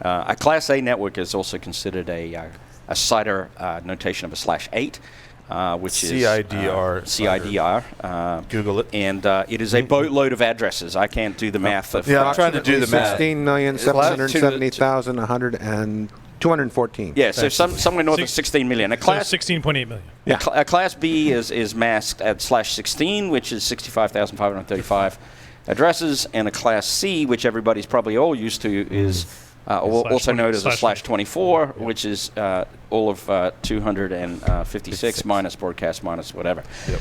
a Class A network is also considered a CIDR notation of a /8. which is CIDR. CIDR. Google it. And it is a boatload of addresses. I can't do the math. Yeah, I'm trying to do the math. 16,770,214. Yeah, so somewhere north of 16 million. A class 16.8 million. Yeah. A class B is masked at /16, which is 65,535 addresses, and a class C, which everybody's probably all used to, is also known as a /24, which is all of 256 minus broadcast minus whatever. Yep.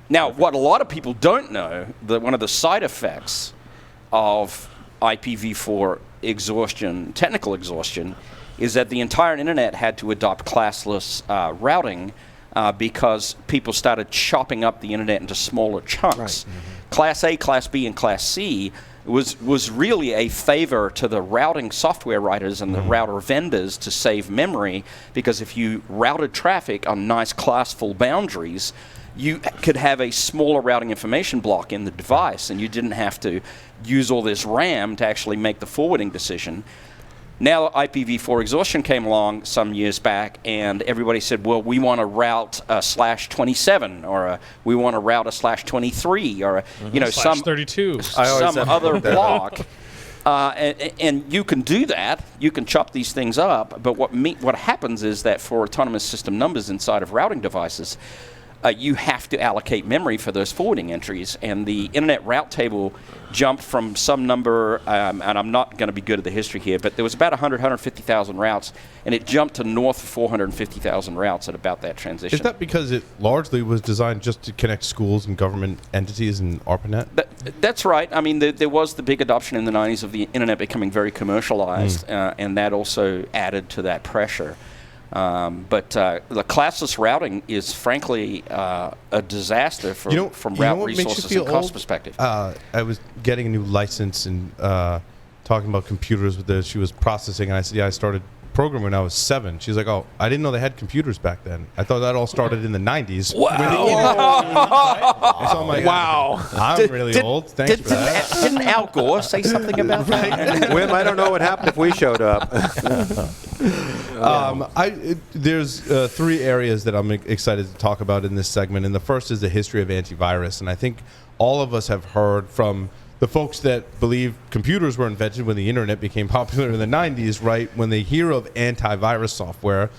Now, what a lot of people don't know, that one of the side effects of IPv4 exhaustion, technical exhaustion, is that the entire internet had to adopt classless routing because people started chopping up the internet into smaller chunks. Right. Mm-hmm. Class A, Class B, and Class C was really a favor to the routing software writers and the router vendors to save memory, because if you routed traffic on nice classful boundaries, you could have a smaller routing information block in the device, and you didn't have to use all this RAM to actually make the forwarding decision. Now IPv4 exhaustion came along some years back, and everybody said, well, we want to route a /27, or we want to route a /23, or some /32, some other block. And you can do that. You can chop these things up. But what happens is that for autonomous system numbers inside of routing devices, you have to allocate memory for those forwarding entries, and the internet route table jumped from some number, and I'm not going to be good at the history here, but there was about 150,000 routes, and it jumped to north of 450,000 routes at about that transition. Is that because it largely was designed just to connect schools and government entities and ARPANET? That's right. I mean, there was the big adoption in the 90s of the internet becoming very commercialized, and that also added to that pressure. But the classless routing is frankly a disaster from route resources and cost perspective. I was getting a new license and talking about computers with this. She was processing, and I said, yeah, I started programming when I was 7. She's like, oh, I didn't know they had computers back then. I thought that all started in the 90s. Wow. So I'm like, wow. I'm really old. Thanks for that. Didn't Al Gore say something about that? Wim, I don't know what happened if we showed up. There's 3 areas that I'm excited to talk about in this segment, and the first is the history of antivirus. And I think all of us have heard from the folks that believe computers were invented when the internet became popular in the 90s, right? When they hear of antivirus software,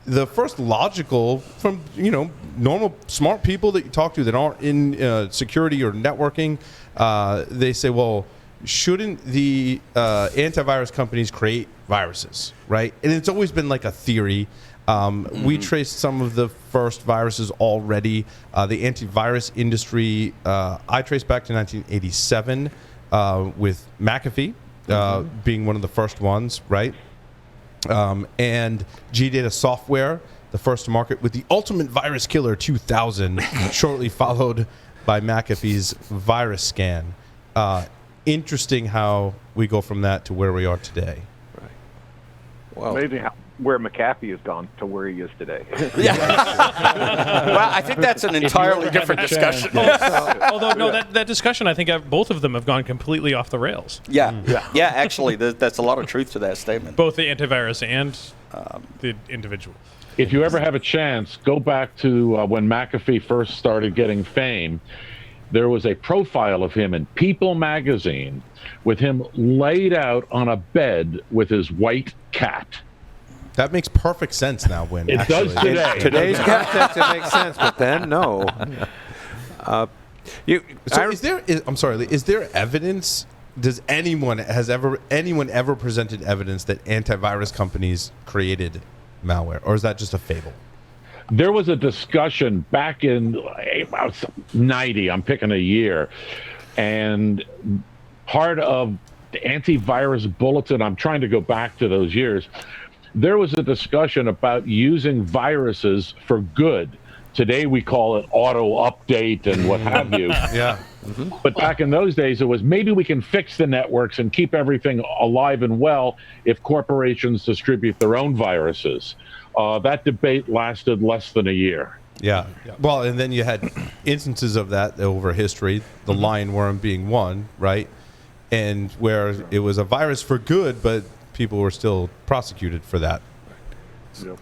the first logical from, normal smart people that you talk to that aren't in security or networking, they say, well, shouldn't the antivirus companies create viruses, right? And it's always been like a theory. We traced some of the first viruses already. The antivirus industry, I traced back to 1987 with McAfee being one of the first ones, right? And G-Data Software, the first to market with the Ultimate Virus Killer 2000, shortly followed by McAfee's Virus Scan. Interesting how we go from that to where we are today. Right. Well, amazing where McAfee has gone to where he is today. Yeah. Well, I think that's an entirely different discussion. Although, no, that discussion, I think both of them have gone completely off the rails. Yeah, actually, that's a lot of truth to that statement. Both the antivirus and the individual. If you ever have a chance, go back to when McAfee first started getting fame. There was a profile of him in People magazine with him laid out on a bed with his white cat. That makes perfect sense now, Win. It does today. In today's context, it makes sense, but then, no. Is there evidence? Does anyone ever presented evidence that antivirus companies created malware, or is that just a fable? There was a discussion back in about 90, I'm picking a year, and part of the antivirus bulletin, I'm trying to go back to those years, there was a discussion about using viruses for good. Today we call it auto update and what have you. Yeah. Mm-hmm. But back in those days it was maybe we can fix the networks and keep everything alive and well if corporations distribute their own viruses. That debate lasted less than a year. Yeah. Well, and then you had instances of that over history, the lion worm being one, right? And where it was a virus for good, but people were still prosecuted for that.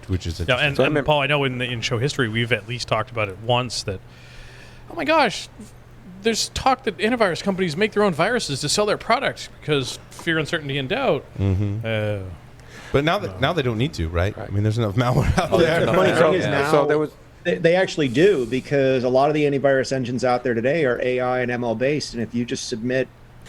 which is Yeah, interesting. and Paul, I know in show history we've at least talked about it once that, oh my gosh, there's talk that antivirus companies make their own viruses to sell their products because fear, uncertainty, and doubt. But now they don't need to, right? I mean, there's enough malware out there. The funny thing is now, So there was. they actually do, because a lot of the antivirus engines out there today are AI and ML based, and if you just submit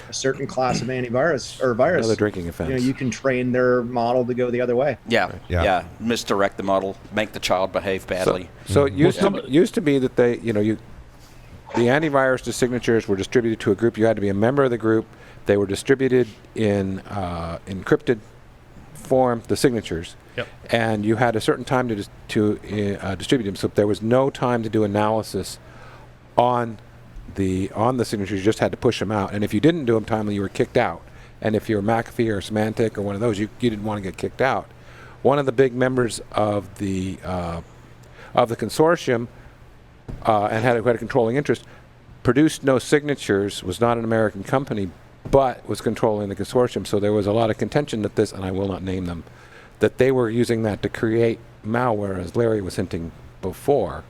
a certain class of antivirus or virus, Another drinking offense. you can train their model to go the other way. Yeah. Misdirect the model, make the child behave badly. So it used to be that the antivirus signatures were distributed to a group. You had to be a member of the group. They were distributed in encrypted form, the signatures, and you had a certain time to distribute them. So there was no time to do analysis on the signatures. You just had to push them out, and if you didn't do them timely, you were kicked out. And if you're McAfee or Symantec or one of those, you didn't want to get kicked out. One of the big members of the consortium and had a controlling interest, produced no signatures, was not an American company, but was controlling the consortium. So there was a lot of contention that this, and I will not name them, that they were using that to create malware, as Larry was hinting before.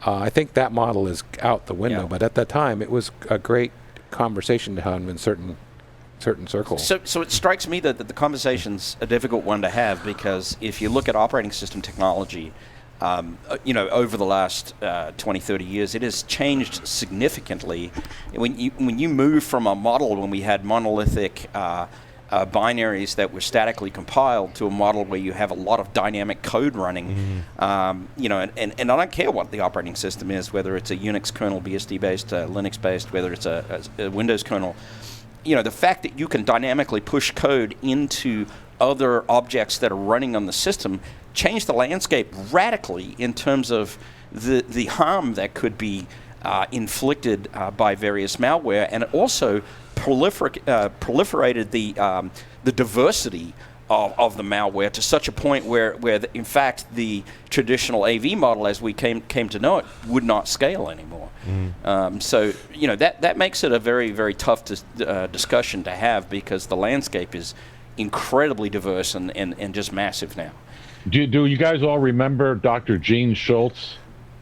I think that model is out the window, but at that time it was a great conversation to have in certain circles. So it strikes me that the conversation's a difficult one to have, because if you look at operating system technology, over the last 20, 30 years, it has changed significantly. When you move from a model when we had monolithic binaries that were statically compiled to a model where you have a lot of dynamic code running, and I don't care what the operating system is, whether it's a Unix kernel, BSD-based, Linux-based, whether it's a Windows kernel. The fact that you can dynamically push code into other objects that are running on the system changed the landscape radically in terms of the harm that could be inflicted by various malware, and it also proliferated the diversity of the malware to such a point where in fact the traditional AV model, as we came to know it, would not scale anymore. So that makes it a very, very tough discussion to have, because the landscape is incredibly diverse and just massive now. Do you guys all remember Dr. Gene Schultz?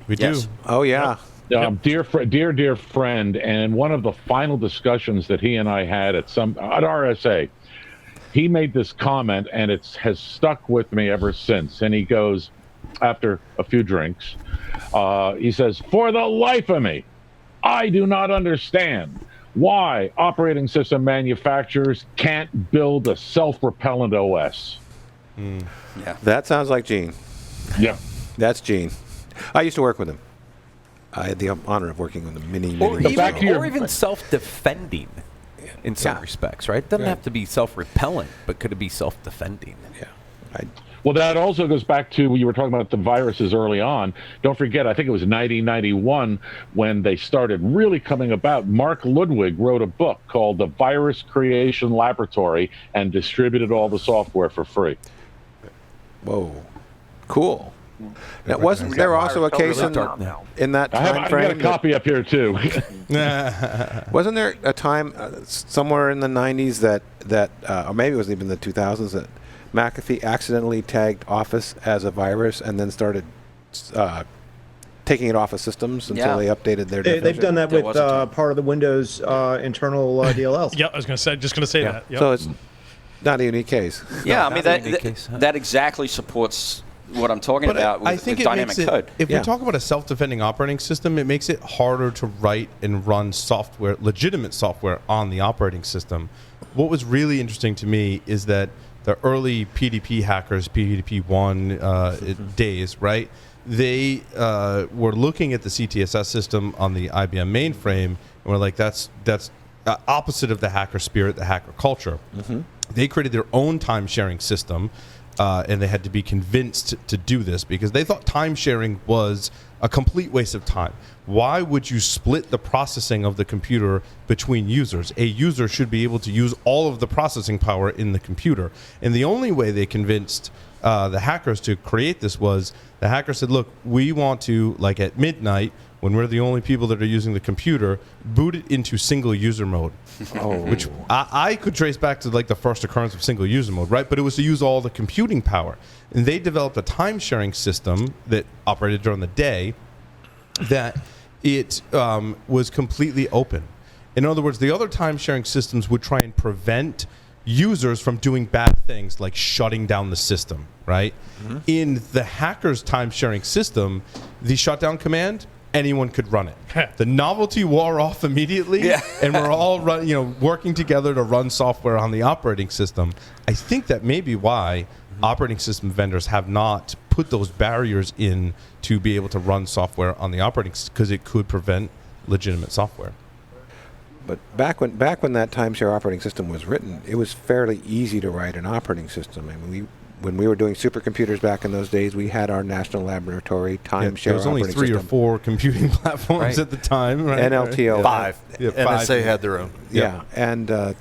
We do. Oh yeah. Dear friend, and one of the final discussions that he and I had at RSA, he made this comment, and it has stuck with me ever since. And he goes, after a few drinks, he says, "For the life of me, I do not understand why operating system manufacturers can't build a self-repellent OS." Yeah. That sounds like Gene. Yeah. That's Gene. I used to work with him. I had the honor of working with him many or even self-defending in some respects, right? It doesn't have to be self-repellent, but could it be self-defending? Yeah. Well, that also goes back to, you were talking about the viruses early on. Don't forget, I think it was 1991 when they started really coming about. Mark Ludwig wrote a book called The Virus Creation Laboratory and distributed all the software for free. Whoa. Cool. Now, wasn't there also a case in that time frame? I got a copy up here, too. Wasn't there a time somewhere in the 90s that or maybe it was even the 2000s, that McAfee accidentally tagged Office as a virus and then started taking it off of systems until they updated their definition? They've done that with part of the Windows internal DLLs. Yeah, I was just going to say that. Yep. So it's not a unique case. Yeah, I mean, that exactly supports what I'm talking about with dynamic code. If we talk about a self-defending operating system, it makes it harder to write and run software, legitimate software, on the operating system. What was really interesting to me is that the early PDP hackers, PDP-1 days, right? They were looking at the CTSS system on the IBM mainframe, and were like, that's opposite of the hacker spirit, the hacker culture. They created their own time-sharing system, and they had to be convinced to do this because they thought time-sharing was a complete waste of time. Why would you split the processing of the computer between users? A user should be able to use all of the processing power in the computer. And the only way they convinced the hackers to create this was the hacker said, look, we want to, like at midnight, when we're the only people that are using the computer, boot it into single user mode. Which I could trace back to like the first occurrence of single user mode, right? But it was to use all the computing power. And they developed a time sharing system that operated during the day that it was completely open. In other words, the other time sharing systems would try and prevent users from doing bad things like shutting down the system, right? In the hacker's time sharing system, the shutdown command, anyone could run it. The novelty wore off immediately, and we're all working together to run software on the operating system. I think that may be why operating system vendors have not put those barriers in to be able to run software on the operating system, because it could prevent legitimate software. But back when that timeshare operating system was written, it was fairly easy to write an operating system. I mean, when we were doing supercomputers back in those days, we had our national laboratory timeshare. There was only operating 3 system. or 4 computing platforms at the time, right? NLTO. 5. Yeah, NSA had their own. Yeah, and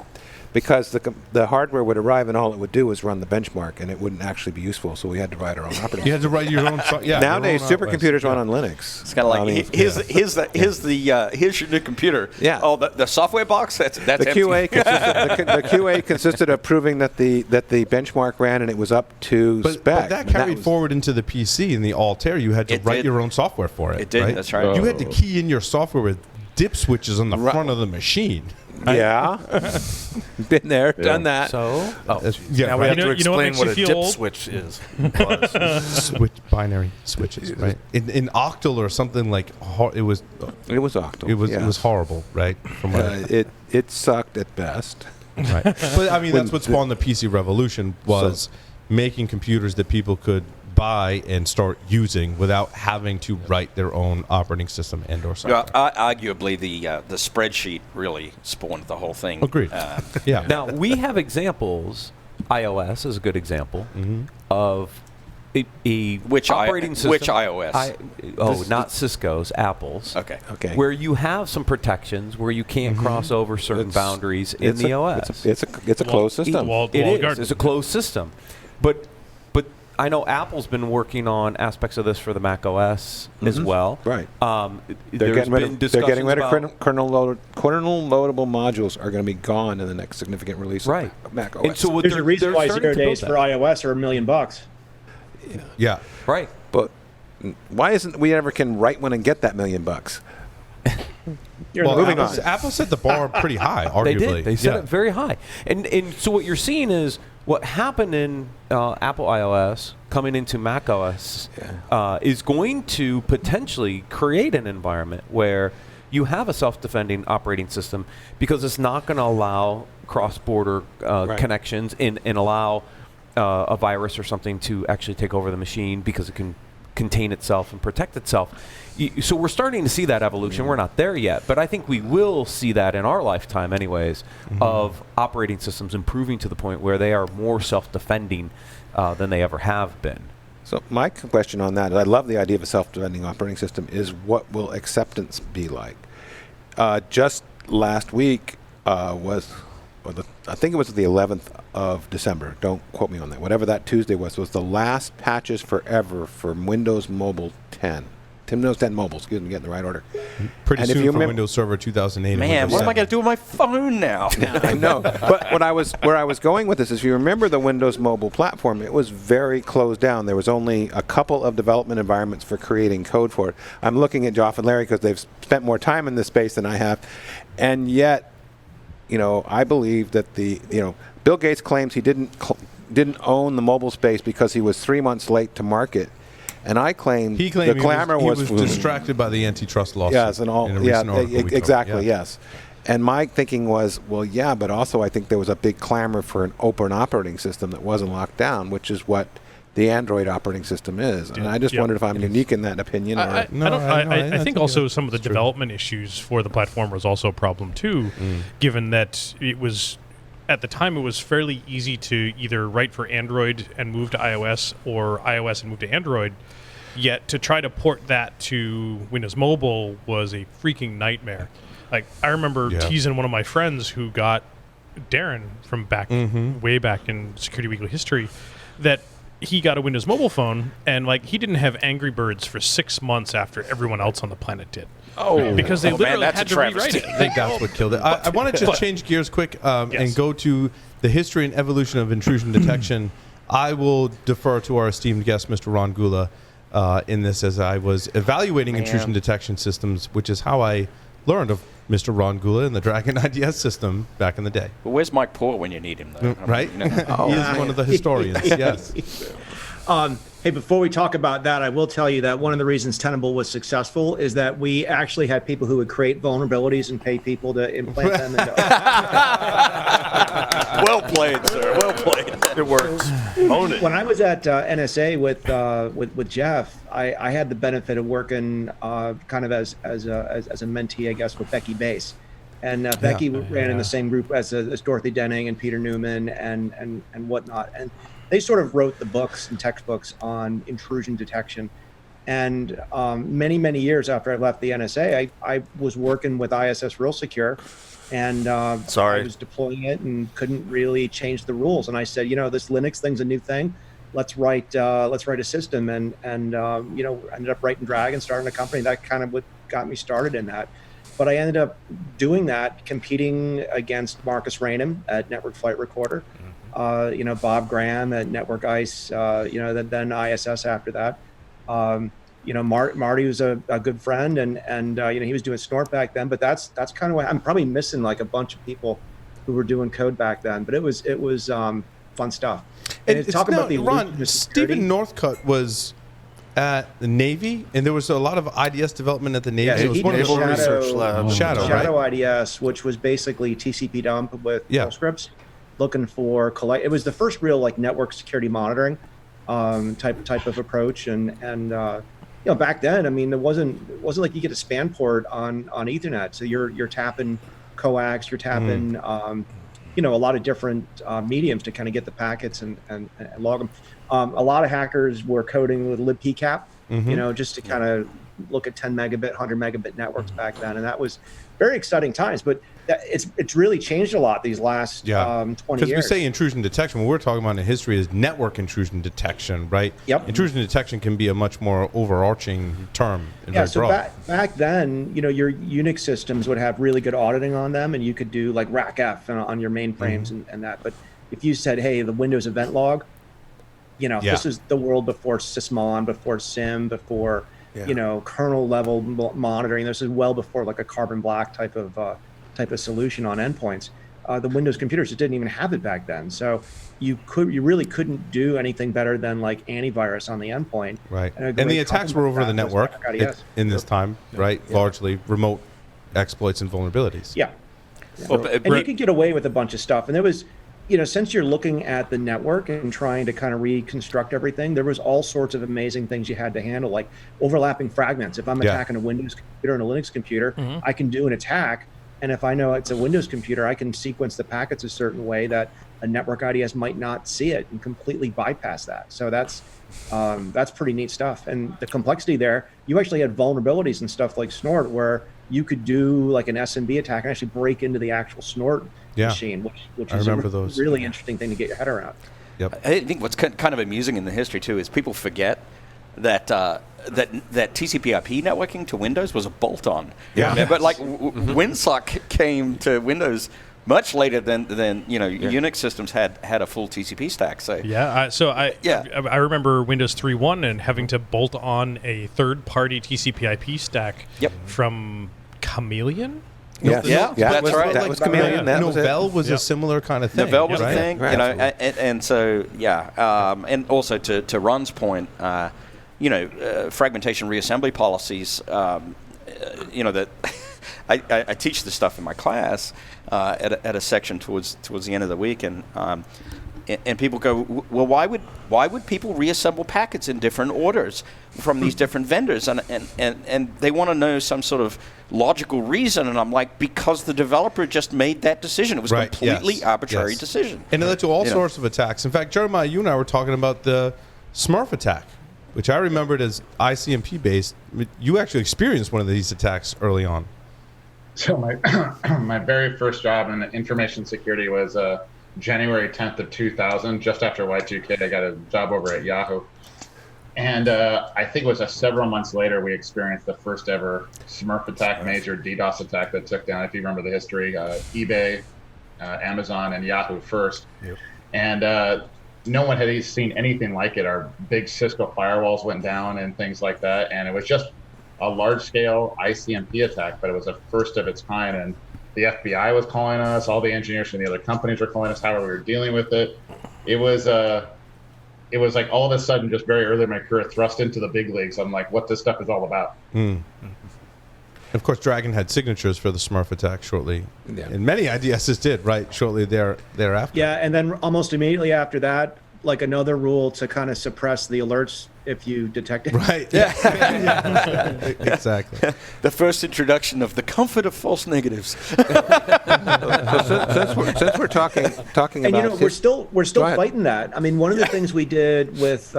because the hardware would arrive and all it would do was run the benchmark, and it wouldn't actually be useful, so we had to write our own operating system. You had to write your own. Nowadays, supercomputers run on Linux. It's kind of like here's your new computer. Yeah. Oh, the software box. That's The empty. QA the QA consisted of proving that the benchmark ran and it was up to spec. But that carried forward into the PC and the Altair. You had to write your own software for it. It did. Right? That's right. You had to key in your software with dip switches on the front of the machine. Right? Yeah. Been there, done that. So, Now we right. have to You know what explain makes what you a feel dip old? switch is. Binary switches, right? In Octal or something like it was Octal. It was yes. it was horrible, right? From what it sucked at best. right. But I mean, that's what spawned the PC revolution was making computers that people could buy and start using without having to write their own operating system and or software. Arguably, the spreadsheet really spawned the whole thing. Agreed. Yeah. Now, we have examples. iOS is a good example of a Which operating system. Which iOS? Not Cisco's, Apple's. Okay. Where you have some protections, where you can't cross over certain boundaries in the OS. It's a closed system. It's a closed system. But I know Apple's been working on aspects of this for the Mac OS as well. Right. They're getting rid of kernel loadable modules are going to be gone in the next significant release of Mac OS. And so There's a reason why 0 days for iOS are $1 million. Yeah. Right. But why isn't we ever can write one and get that $1 million? Moving on. Apple set the bar pretty high, arguably. They did. They set it very high. And so what you're seeing is what happened in Apple iOS coming into Mac OS is going to potentially create an environment where you have a self-defending operating system, because it's not going to allow cross-border connections and allow a virus or something to actually take over the machine, because it can contain itself and protect itself. So we're starting to see that evolution. We're not there yet, but I think we will see that in our lifetime anyways, of operating systems improving to the point where they are more self-defending than they ever have been. So my question on that, I love the idea of a self-defending operating system, is what will acceptance be like? Just last week I think it was the 11th of December. Don't quote me on that. Whatever that Tuesday was the last patches forever for Windows Mobile 10. Windows 10 Mobile, excuse me, getting the right order. Pretty soon for Windows Server 2008. Man, what am I going to do with my phone now? I know. But where I was going with this is, if you remember the Windows Mobile platform, it was very closed down. There was only a couple of development environments for creating code for it. I'm looking at Joff and Larry because they've spent more time in this space than I have. And yet, I believe that Bill Gates claims he didn't own the mobile space because he was 3 months late to market. And I claimed he claimed the clamor he was distracted by the antitrust lawsuit. Yes, and all. Exactly. Yes. And my thinking was, well, yeah, but also I think there was a big clamor for an open operating system that wasn't locked down, which is what the Android operating system is. And I just wondered if I'm unique in that opinion. I think also some of the development issues for the platform was also a problem too, given that it was. At the time, it was fairly easy to either write for Android and move to iOS, or iOS and move to Android. Yet to try to port that to Windows Mobile was a freaking nightmare. Like, I remember teasing one of my friends who got Darren from way back in Security Weekly history, that he got a Windows Mobile phone, and like he didn't have Angry Birds for 6 months after everyone else on the planet did. Oh, because they literally man, that's had a to rewrite travesty. it. I think that's what killed it. I want to just change gears quick and go to the history and evolution of intrusion detection. I will defer to our esteemed guest, Mr. Ron Gula, in this, as I was evaluating intrusion detection systems, which is how I learned of Mr. Ron Gula and the Dragon IDS system back in the day. Well, where's Mike Poor when you need him, though? Right? You know. He is one of the historians, yes. Hey, before we talk about that, I will tell you that one of the reasons Tenable was successful is that we actually had people who would create vulnerabilities and pay people to implant them. Well played, sir. Well played. It works. Own it. When I was at NSA with Jeff, I had the benefit of working kind of as a mentee, I guess, with Becky Bass. And Becky ran in the same group as Dorothy Denning and Peter Newman and whatnot. And they sort of wrote the books and textbooks on intrusion detection. And many years after I left the NSA, I was working with ISS Real Secure, and I was deploying it and couldn't really change the rules. And I said, this Linux thing's a new thing. Let's write a system, and ended up writing Dragon, starting a company. That kind of what got me started in that. But I ended up doing that, competing against Marcus Raynham at Network Flight Recorder. Bob Graham at Network ICE, then ISS after that. Marty was a good friend, and he was doing Snort back then. But that's kind of why I'm probably missing like a bunch of people who were doing code back then. But it was fun stuff. And talk about the Ron, Stephen Northcutt was at the Navy, and there was a lot of IDS development at the Navy. Yeah, it was one of the Naval Research Lab. Shadow, right? IDS, which was basically TCP dump with scripts, looking for it was the first real like network security monitoring type of approach, and back then, I mean, it wasn't like you get a span port on Ethernet, so you're tapping coax, you're tapping a lot of different mediums to kind of get the packets and log them. A lot of hackers were coding with libpcap, just to kind of look at 10 megabit, 100 megabit networks back then, and that was very exciting times. But it's really changed a lot these last 20 years. Because we say intrusion detection, what we're talking about in history is network intrusion detection, right? Yep. Intrusion detection can be a much more overarching term. And very so broad. back then, your Unix systems would have really good auditing on them, and you could do like RACF on your mainframes and that. But if you said, hey, the Windows event log, this is the world before Sysmon, before SIM, before kernel level monitoring. This is well before like a Carbon Black type of solution on endpoints. The Windows computers just didn't even have it back then, so you really couldn't do anything better than like antivirus on the endpoint. Right, and the attacks were over the network in this time, right? Largely remote exploits and vulnerabilities. Yeah. Well, and you could get away with a bunch of stuff, and there was. Since you're looking at the network and trying to kind of reconstruct everything, there was all sorts of amazing things you had to handle, like overlapping fragments. If I'm attacking a Windows computer and a Linux computer, I can do an attack. And if I know it's a Windows computer, I can sequence the packets a certain way that a network IDS might not see it and completely bypass that. So that's pretty neat stuff. And the complexity there, you actually had vulnerabilities and stuff like Snort where you could do like an SMB attack and actually break into the actual Snort machine, which is a really interesting thing to get your head around. Yep. I think what's kind of amusing in the history too is people forget that that TCP/IP networking to Windows was a bolt-on. Yeah. But like WinSock came to Windows much later than Unix systems had a full TCP stack. So I remember Windows 3.1 and having to bolt on a third-party TCP/IP stack from Chameleon. That's right. That was Chameleon. Novell was a similar kind of thing. Novell was a thing, and so and also to Ron's point, fragmentation reassembly policies. That I teach this stuff in my class at a section towards the end of the week, and people go, well, why would people reassemble packets in different orders from these different vendors, and they want to know some sort of logical reason, and I'm like, because the developer just made that decision. It was a completely arbitrary decision. And it led to all sorts of attacks. In fact, Jeremiah, you and I were talking about the Smurf attack, which I remembered as ICMP based. You actually experienced one of these attacks early on. So my very first job in information security was January 10th of 2000, just after Y2K. I got a job over at Yahoo. And I think it was several months later we experienced the first ever Smurf attack, major DDoS attack that took down, if you remember the history, eBay, Amazon, and Yahoo first. Yep. And no one had seen anything like it. Our big Cisco firewalls went down and things like that. And it was just a large-scale ICMP attack, but it was a first of its kind. And the FBI was calling us. All the engineers from the other companies were calling us, how we were dealing with it. It was like all of a sudden, just very early in my career, thrust into the big leagues. I'm like, what this stuff is all about. Of course, Dragon had signatures for the Smurf attack shortly, and many IDSs did, right, shortly thereafter. Yeah, and then almost immediately after that, like another rule to kind of suppress the alerts if you detect it. Right. Yeah. Exactly. The first introduction of the comfort of false negatives. Since we're talking And about we're still Go ahead. fighting that. I mean, one of the things we did with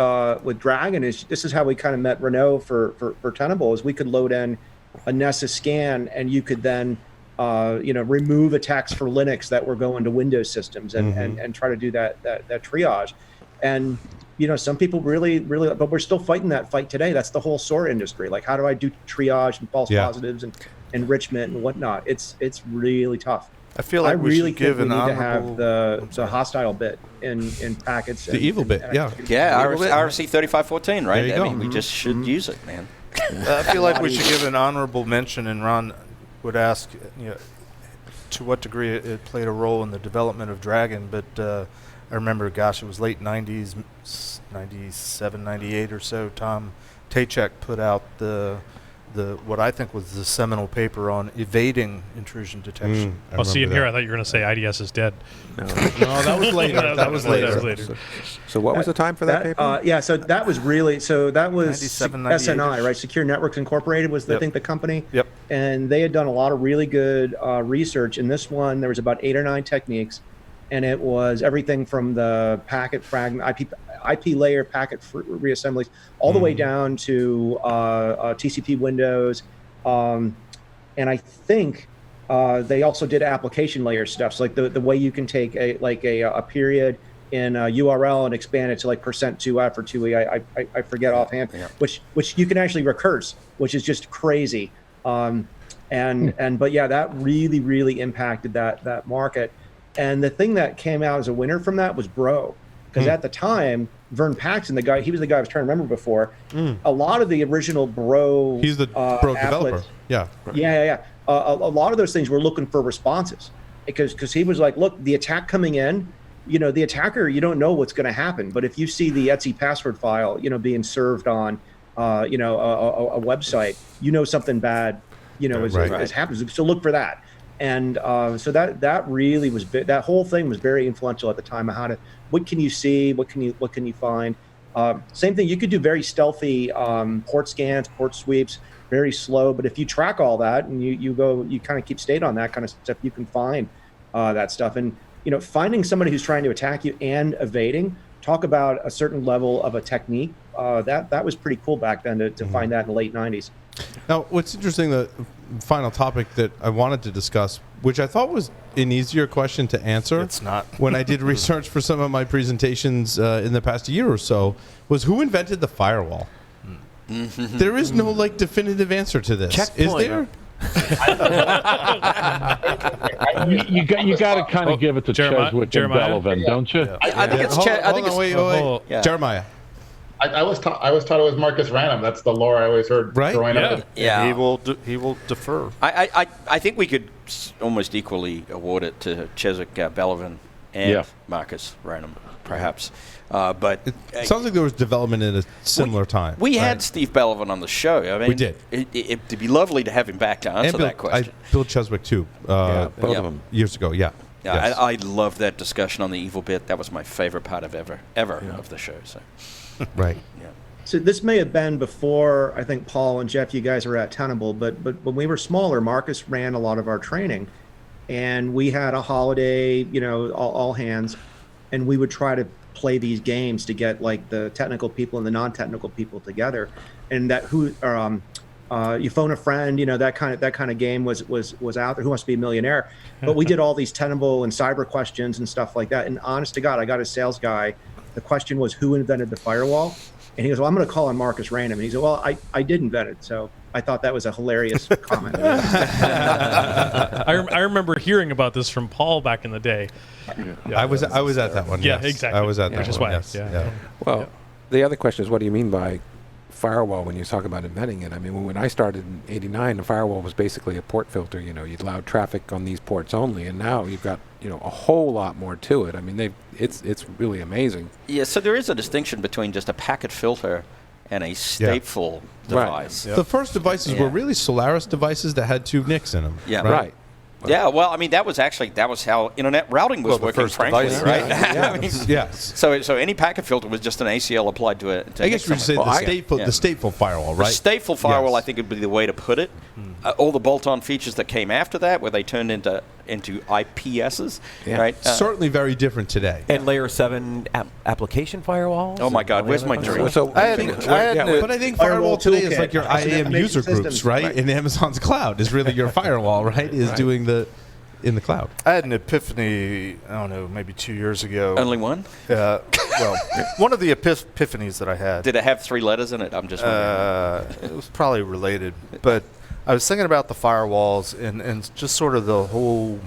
Dragon is this is how we kind of met Renault for Tenable is we could load in a Nessus scan and you could then remove attacks for Linux that were going to Windows systems and try to do that triage. And some people really, but we're still fighting that fight today. That's the whole SOAR industry. Like, how do I do triage and false positives and enrichment and whatnot? It's really tough. I feel like we really should give think we an need to have honorable. the hostile bit in packets. The evil bit, yeah. Yeah, RFC 3514, right? There you go. I mean, we just should use it, man. I feel like we should give an honorable mention, and Ron would ask, to what degree it played a role in the development of Dragon. But I remember, gosh, it was late 90s, 97, 98 or so. Tom Tachek put out the what I think was the seminal paper on evading intrusion detection. I'll see in here. I thought you were going to say IDS is dead. No, that was later. That was later. So what was the time for that paper? So that was really, that was 97, 98 SNI, right? Secure Networks Incorporated was, I think, the company. Yep. And they had done a lot of really good research. In this one, there was about 8 or 9 techniques, and it was everything from the packet fragment, IP layer packet reassemblies, all the way down to TCP windows. And I think they also did application layer stuff. So like the way you can take a period in a URL and expand it to like %2F or 2E. I forget offhand, which you can actually recurse, which is just crazy. But yeah, that really impacted that market. And the thing that came out as a winner from that was Bro, because at the time, Vern Paxton, he was the guy I was trying to remember before. A lot of the original Bro, he's the Bro developer. Yeah. A lot of those things were looking for responses because he was like, look, the attack coming in, the attacker, you don't know what's going to happen, but if you see the Etsy password file, being served on, a website, something bad, is happening. So look for that. And so that really was that whole thing was very influential at the time of what can you see, what can you find. Same thing, you could do very stealthy port scans, port sweeps, very slow. But if you track all that and you kind of keep state on that kind of stuff, you can find that stuff. And finding somebody who's trying to attack you and evading. Talk about a certain level of a technique. That was pretty cool back then to find that in the late 90s. Now, what's interesting, the final topic that I wanted to discuss, which I thought was an easier question to answer. It's not. When I did research for some of my presentations in the past year or so, was who invented the firewall? There is no definitive answer to this. Is there? You got to kind of give it to Cheswick and Belvin, don't you? I think it's wait. Jeremiah. I was taught it was Marcus Random. That's the lore I always heard growing up. Yeah. He will defer. I think we could almost equally award it to Cheswick Belvin and Marcus Random, perhaps. But it sounds like there was development at a similar time. We had Steve Belvin on the show. I mean, we did. It'd be lovely to have him back to answer that question. Bill Cheswick too. Both of them years ago. Yeah. Yes. I love that discussion on the evil bit. That was my favorite part of ever of the show. So. Right. Yeah. So this may have been before, I think, Paul and Jeff, you guys were at Tenable, but when we were smaller, Marcus ran a lot of our training, and we had a holiday, all hands, and we would try to play these games to get the technical people and the non-technical people together, and You phone a friend, that kind of game was out there. Who Wants to Be a Millionaire? But we did all these Tenable and cyber questions and stuff like that. And honest to God, I got a sales guy. The question was, who invented the firewall? And he goes, well, I'm going to call on Marcus Random. And he said, well, I did invent it. So I thought that was a hilarious comment. I remember hearing about this from Paul back in the day. I was at that one. Yeah, yes. exactly. I was at that Which is one. why. Yes. Yeah. Well, the other question is, what do you mean by firewall when you talk about inventing it? I mean, when I started in '89, a firewall was basically a port filter. You allowed traffic on these ports only, and now you've got a whole lot more to it. I mean, it's really amazing. Yeah, so there is a distinction between just a packet filter and a stateful device. The first devices were really Solaris devices that had 2 NICs in them. Yeah, right. Yeah, well, I mean, that was how internet routing was working, frankly, right? Yeah. I mean, Yes. So any packet filter was just an ACL applied to it. I guess you would say the stateful firewall, right? The stateful firewall, Yes. I think, would be the way to put it. All the bolt-on features that came after that, where they turned into IPSs, right? Certainly very different today. And layer 7 application firewalls. Oh my God, where's my dream? So but I think firewall today is like your IAM user groups, right? In Amazon's cloud is really your firewall, right? Is doing in the cloud. I had an epiphany, I don't know, maybe 2 years ago. Only one? Well, one of the epiphanies that I had. Did it have 3 letters in it? I'm just wondering. It was probably related. But I was thinking about the firewalls and just sort of the whole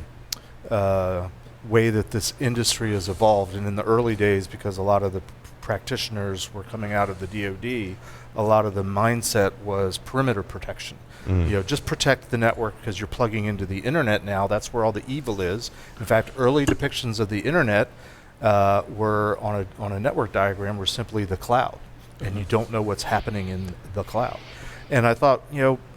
way that this industry has evolved. And in the early days, because a lot of the practitioners were coming out of the DoD, a lot of the mindset was perimeter protection. Just protect the network because you're plugging into the internet now. That's where all the evil is. In fact, early depictions of the internet were on a network diagram were simply the cloud, and you don't know what's happening in the cloud. And I thought,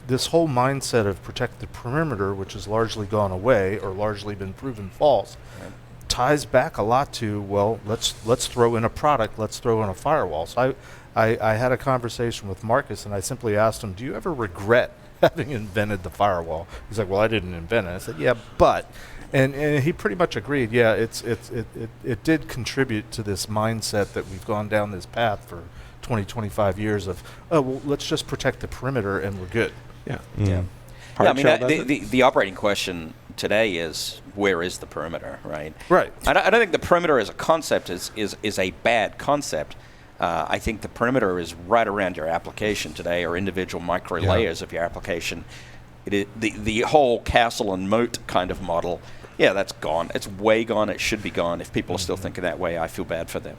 this whole mindset of protect the perimeter, which has largely gone away or largely been proven false, ties back a lot to, well, let's throw in a product, let's throw in a firewall. So I had a conversation with Marcus, and I simply asked him, do you ever regret having invented the firewall? He's like, well, I didn't invent it. I said, yeah, but, and he pretty much agreed. Yeah, it did contribute to this mindset that we've gone down this path for 20-25 years of, oh, well, let's just protect the perimeter and we're good. Yeah. Yeah, I mean, the operating question today is, where is the perimeter, right? Right. I don't think the perimeter as a concept is a bad concept. I think the perimeter is right around your application today, or individual micro layers of your application. The whole castle and moat kind of model, that's gone. It's way gone. It should be gone. If people are still thinking that way, I feel bad for them.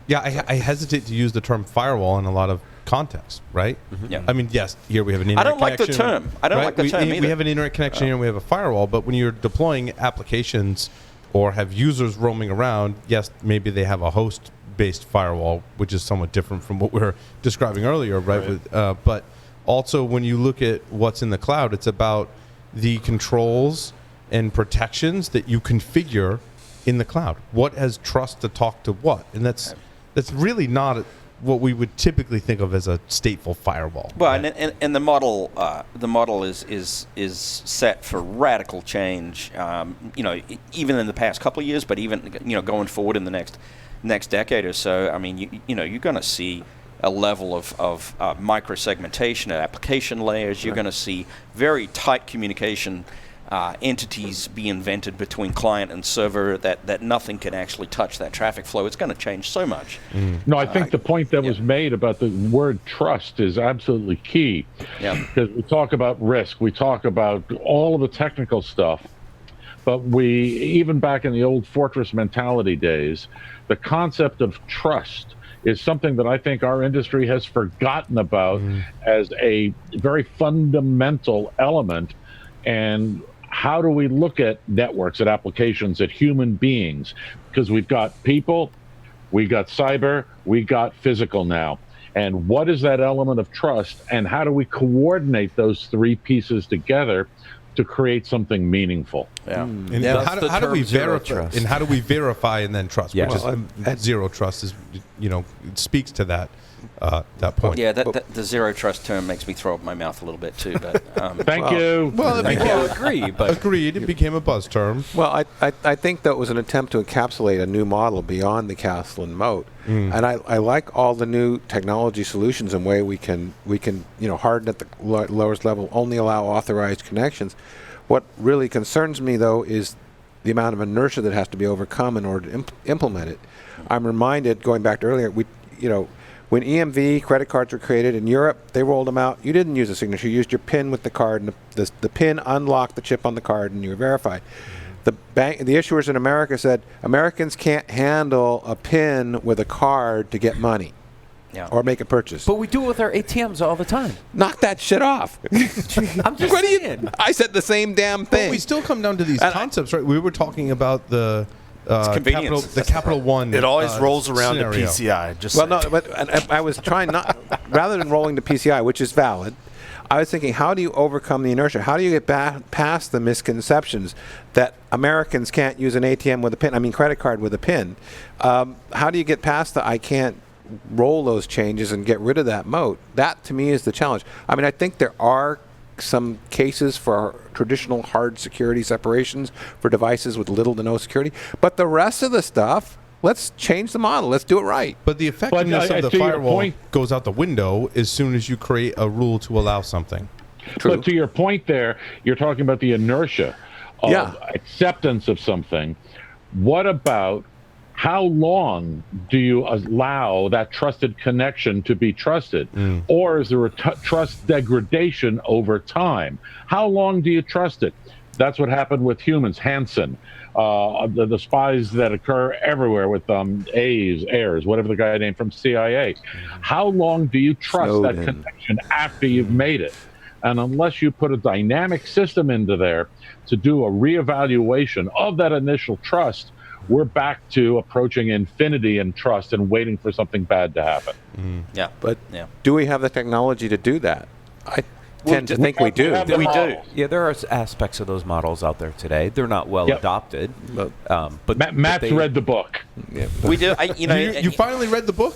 I hesitate to use the term firewall in a lot of context, right? Yeah. I mean, yes, here we have an internet connection. I don't like the term. I don't like the term either. We have an internet connection here and we have a firewall, but when you're deploying applications or have users roaming around, yes, maybe they have a host-based firewall, which is somewhat different from what we were describing earlier, right? But also, when you look at what's in the cloud, it's about the controls and protections that you configure in the cloud. What has trust to talk to what? And that's really not what we would typically think of as a stateful firewall. Well, right? and the model is set for radical change. Even in the past couple of years, but even going forward in the next decade or so. I mean, you're going to see a level of micro-segmentation at application layers. You're going to see very tight communication entities be invented between client and server that nothing can actually touch that traffic flow. It's going to change so much. No, I think the point that was made about the word trust is absolutely key. Yeah. Because we talk about risk, we talk about all of the technical stuff, but even back in the old fortress mentality days, the concept of trust is something that I think our industry has forgotten about as a very fundamental element. And how do we look at networks, at applications, at human beings? Because we've got people, we got cyber, we got physical now. And what is that element of trust? And how do we coordinate those 3 pieces together to create something meaningful? Yeah. And how do we verify? And how do we verify and then trust? Yeah. Which is zero trust is, it speaks to that. that point. Yeah, the zero trust term makes me throw up my mouth a little bit too. But Thank you. Well, it became, agree, but agreed. It became a buzz term. Well, I think that was an attempt to encapsulate a new model beyond the castle and moat, and I like all the new technology solutions and way we can harden at the lowest level, only allow authorized connections. What really concerns me though is the amount of inertia that has to be overcome in order to implement it. I'm reminded, going back to earlier, when EMV credit cards were created in Europe, they rolled them out. You didn't use a signature; you used your PIN with the card, and the PIN unlocked the chip on the card, and you were verified. The issuers in America said Americans can't handle a PIN with a card to get money. Yeah. Or make a purchase. But we do it with our ATMs all the time. Knock that shit off. I'm just saying. I said the same damn thing. But we still come down to these concepts, right? We were talking about the convenience. Capital One. It always rolls around scenario. to PCI. Just Well, no, but I was trying not, rather than rolling to PCI, which is valid, I was thinking, how do you overcome the inertia? How do you get past the misconceptions that Americans can't use an ATM with a PIN? I mean, credit card with a PIN. How do you get past the I can't roll those changes and get rid of that moat? That, to me, is the challenge. I mean, I think there are some cases for traditional hard security separations for devices with little to no security, but the rest of the stuff, let's change the model. Let's do it right. But the effectiveness of the to your firewall point- goes out the window as soon as you create a rule to allow something. True. But to your point there, you're talking about the inertia of acceptance of something. What about how long do you allow that trusted connection to be trusted? Or is there a trust degradation over time? How long do you trust it? That's what happened with humans. Hansen, the spies that occur everywhere with Ayers, whatever the guy named from CIA. How long do you trust Snowden. that connection after you've made it? And unless you put a dynamic system into there to do a reevaluation of that initial trust, we're back to approaching infinity in trust and waiting for something bad to happen. Yeah. But do we have the technology to do that? I tend to think we do. We do. Yeah, there are aspects of those models out there today. They're not well adopted. But Matt's read the book. Yeah. We do. You finally read the book?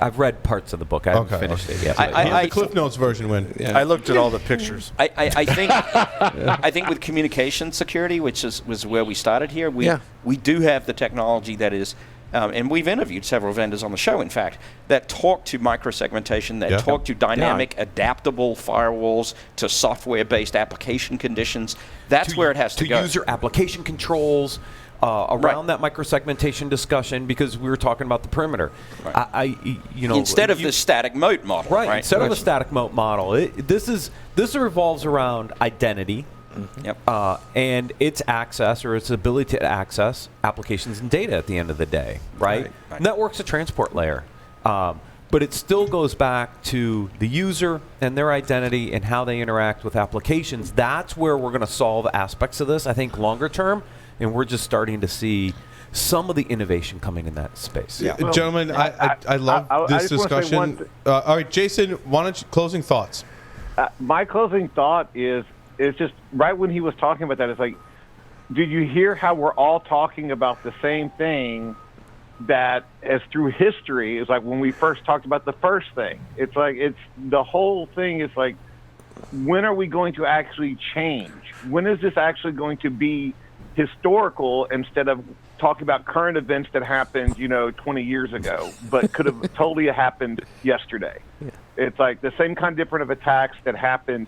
I've read parts of the book. I haven't finished it yet. The Cliff Notes version went. I looked at all the pictures. I think with communication security, which was where we started here, we do have the technology that is, and we've interviewed several vendors on the show, in fact, that talk to microsegmentation, that talk to dynamic, adaptable firewalls, to software-based application conditions. That's where it has to go. To user application controls. Around that microsegmentation discussion, because we were talking about the perimeter, instead of the static moat model, right? Instead of the static moat model, this revolves around identity, and its access or its ability to access applications and data at the end of the day, right? Network's a transport layer, but it still goes back to the user and their identity and how they interact with applications. That's where we're going to solve aspects of this, I think, longer term. And we're just starting to see some of the innovation coming in that space. Yeah. Gentlemen, I love this discussion. All right, Jason, why don't you closing thoughts? My closing thought is just right when he was talking about that, it's like, did you hear how we're all talking about the same thing that as through history is like when we first talked about the first thing? It's like the whole thing is like, when are we going to actually change? When is this actually going to be historical instead of talking about current events that happened, 20 years ago, but could have totally happened yesterday? It's like the same kind of different of attacks that happened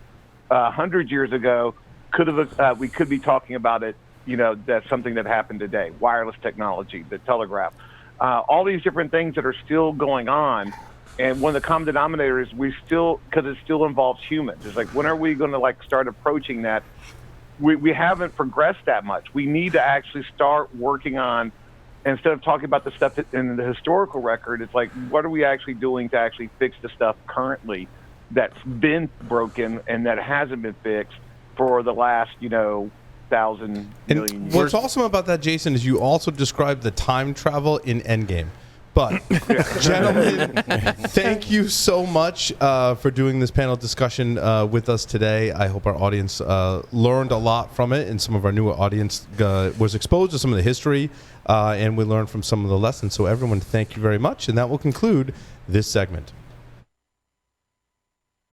100 years ago. We could be talking about it, that's something that happened today. Wireless technology, the telegraph, all these different things that are still going on. And one of the common denominators, because it still involves humans. It's like, when are we going to start approaching that? We haven't progressed that much. We need to actually start working on, instead of talking about the stuff in the historical record, it's like, what are we actually doing to actually fix the stuff currently that's been broken and that hasn't been fixed for the last, 1,000 million years. What's awesome about that, Jason, is you also described the time travel in Endgame. But, gentlemen, thank you so much for doing this panel discussion with us today. I hope our audience learned a lot from it, and some of our newer audience was exposed to some of the history, and we learned from some of the lessons. So, everyone, thank you very much, and that will conclude this segment.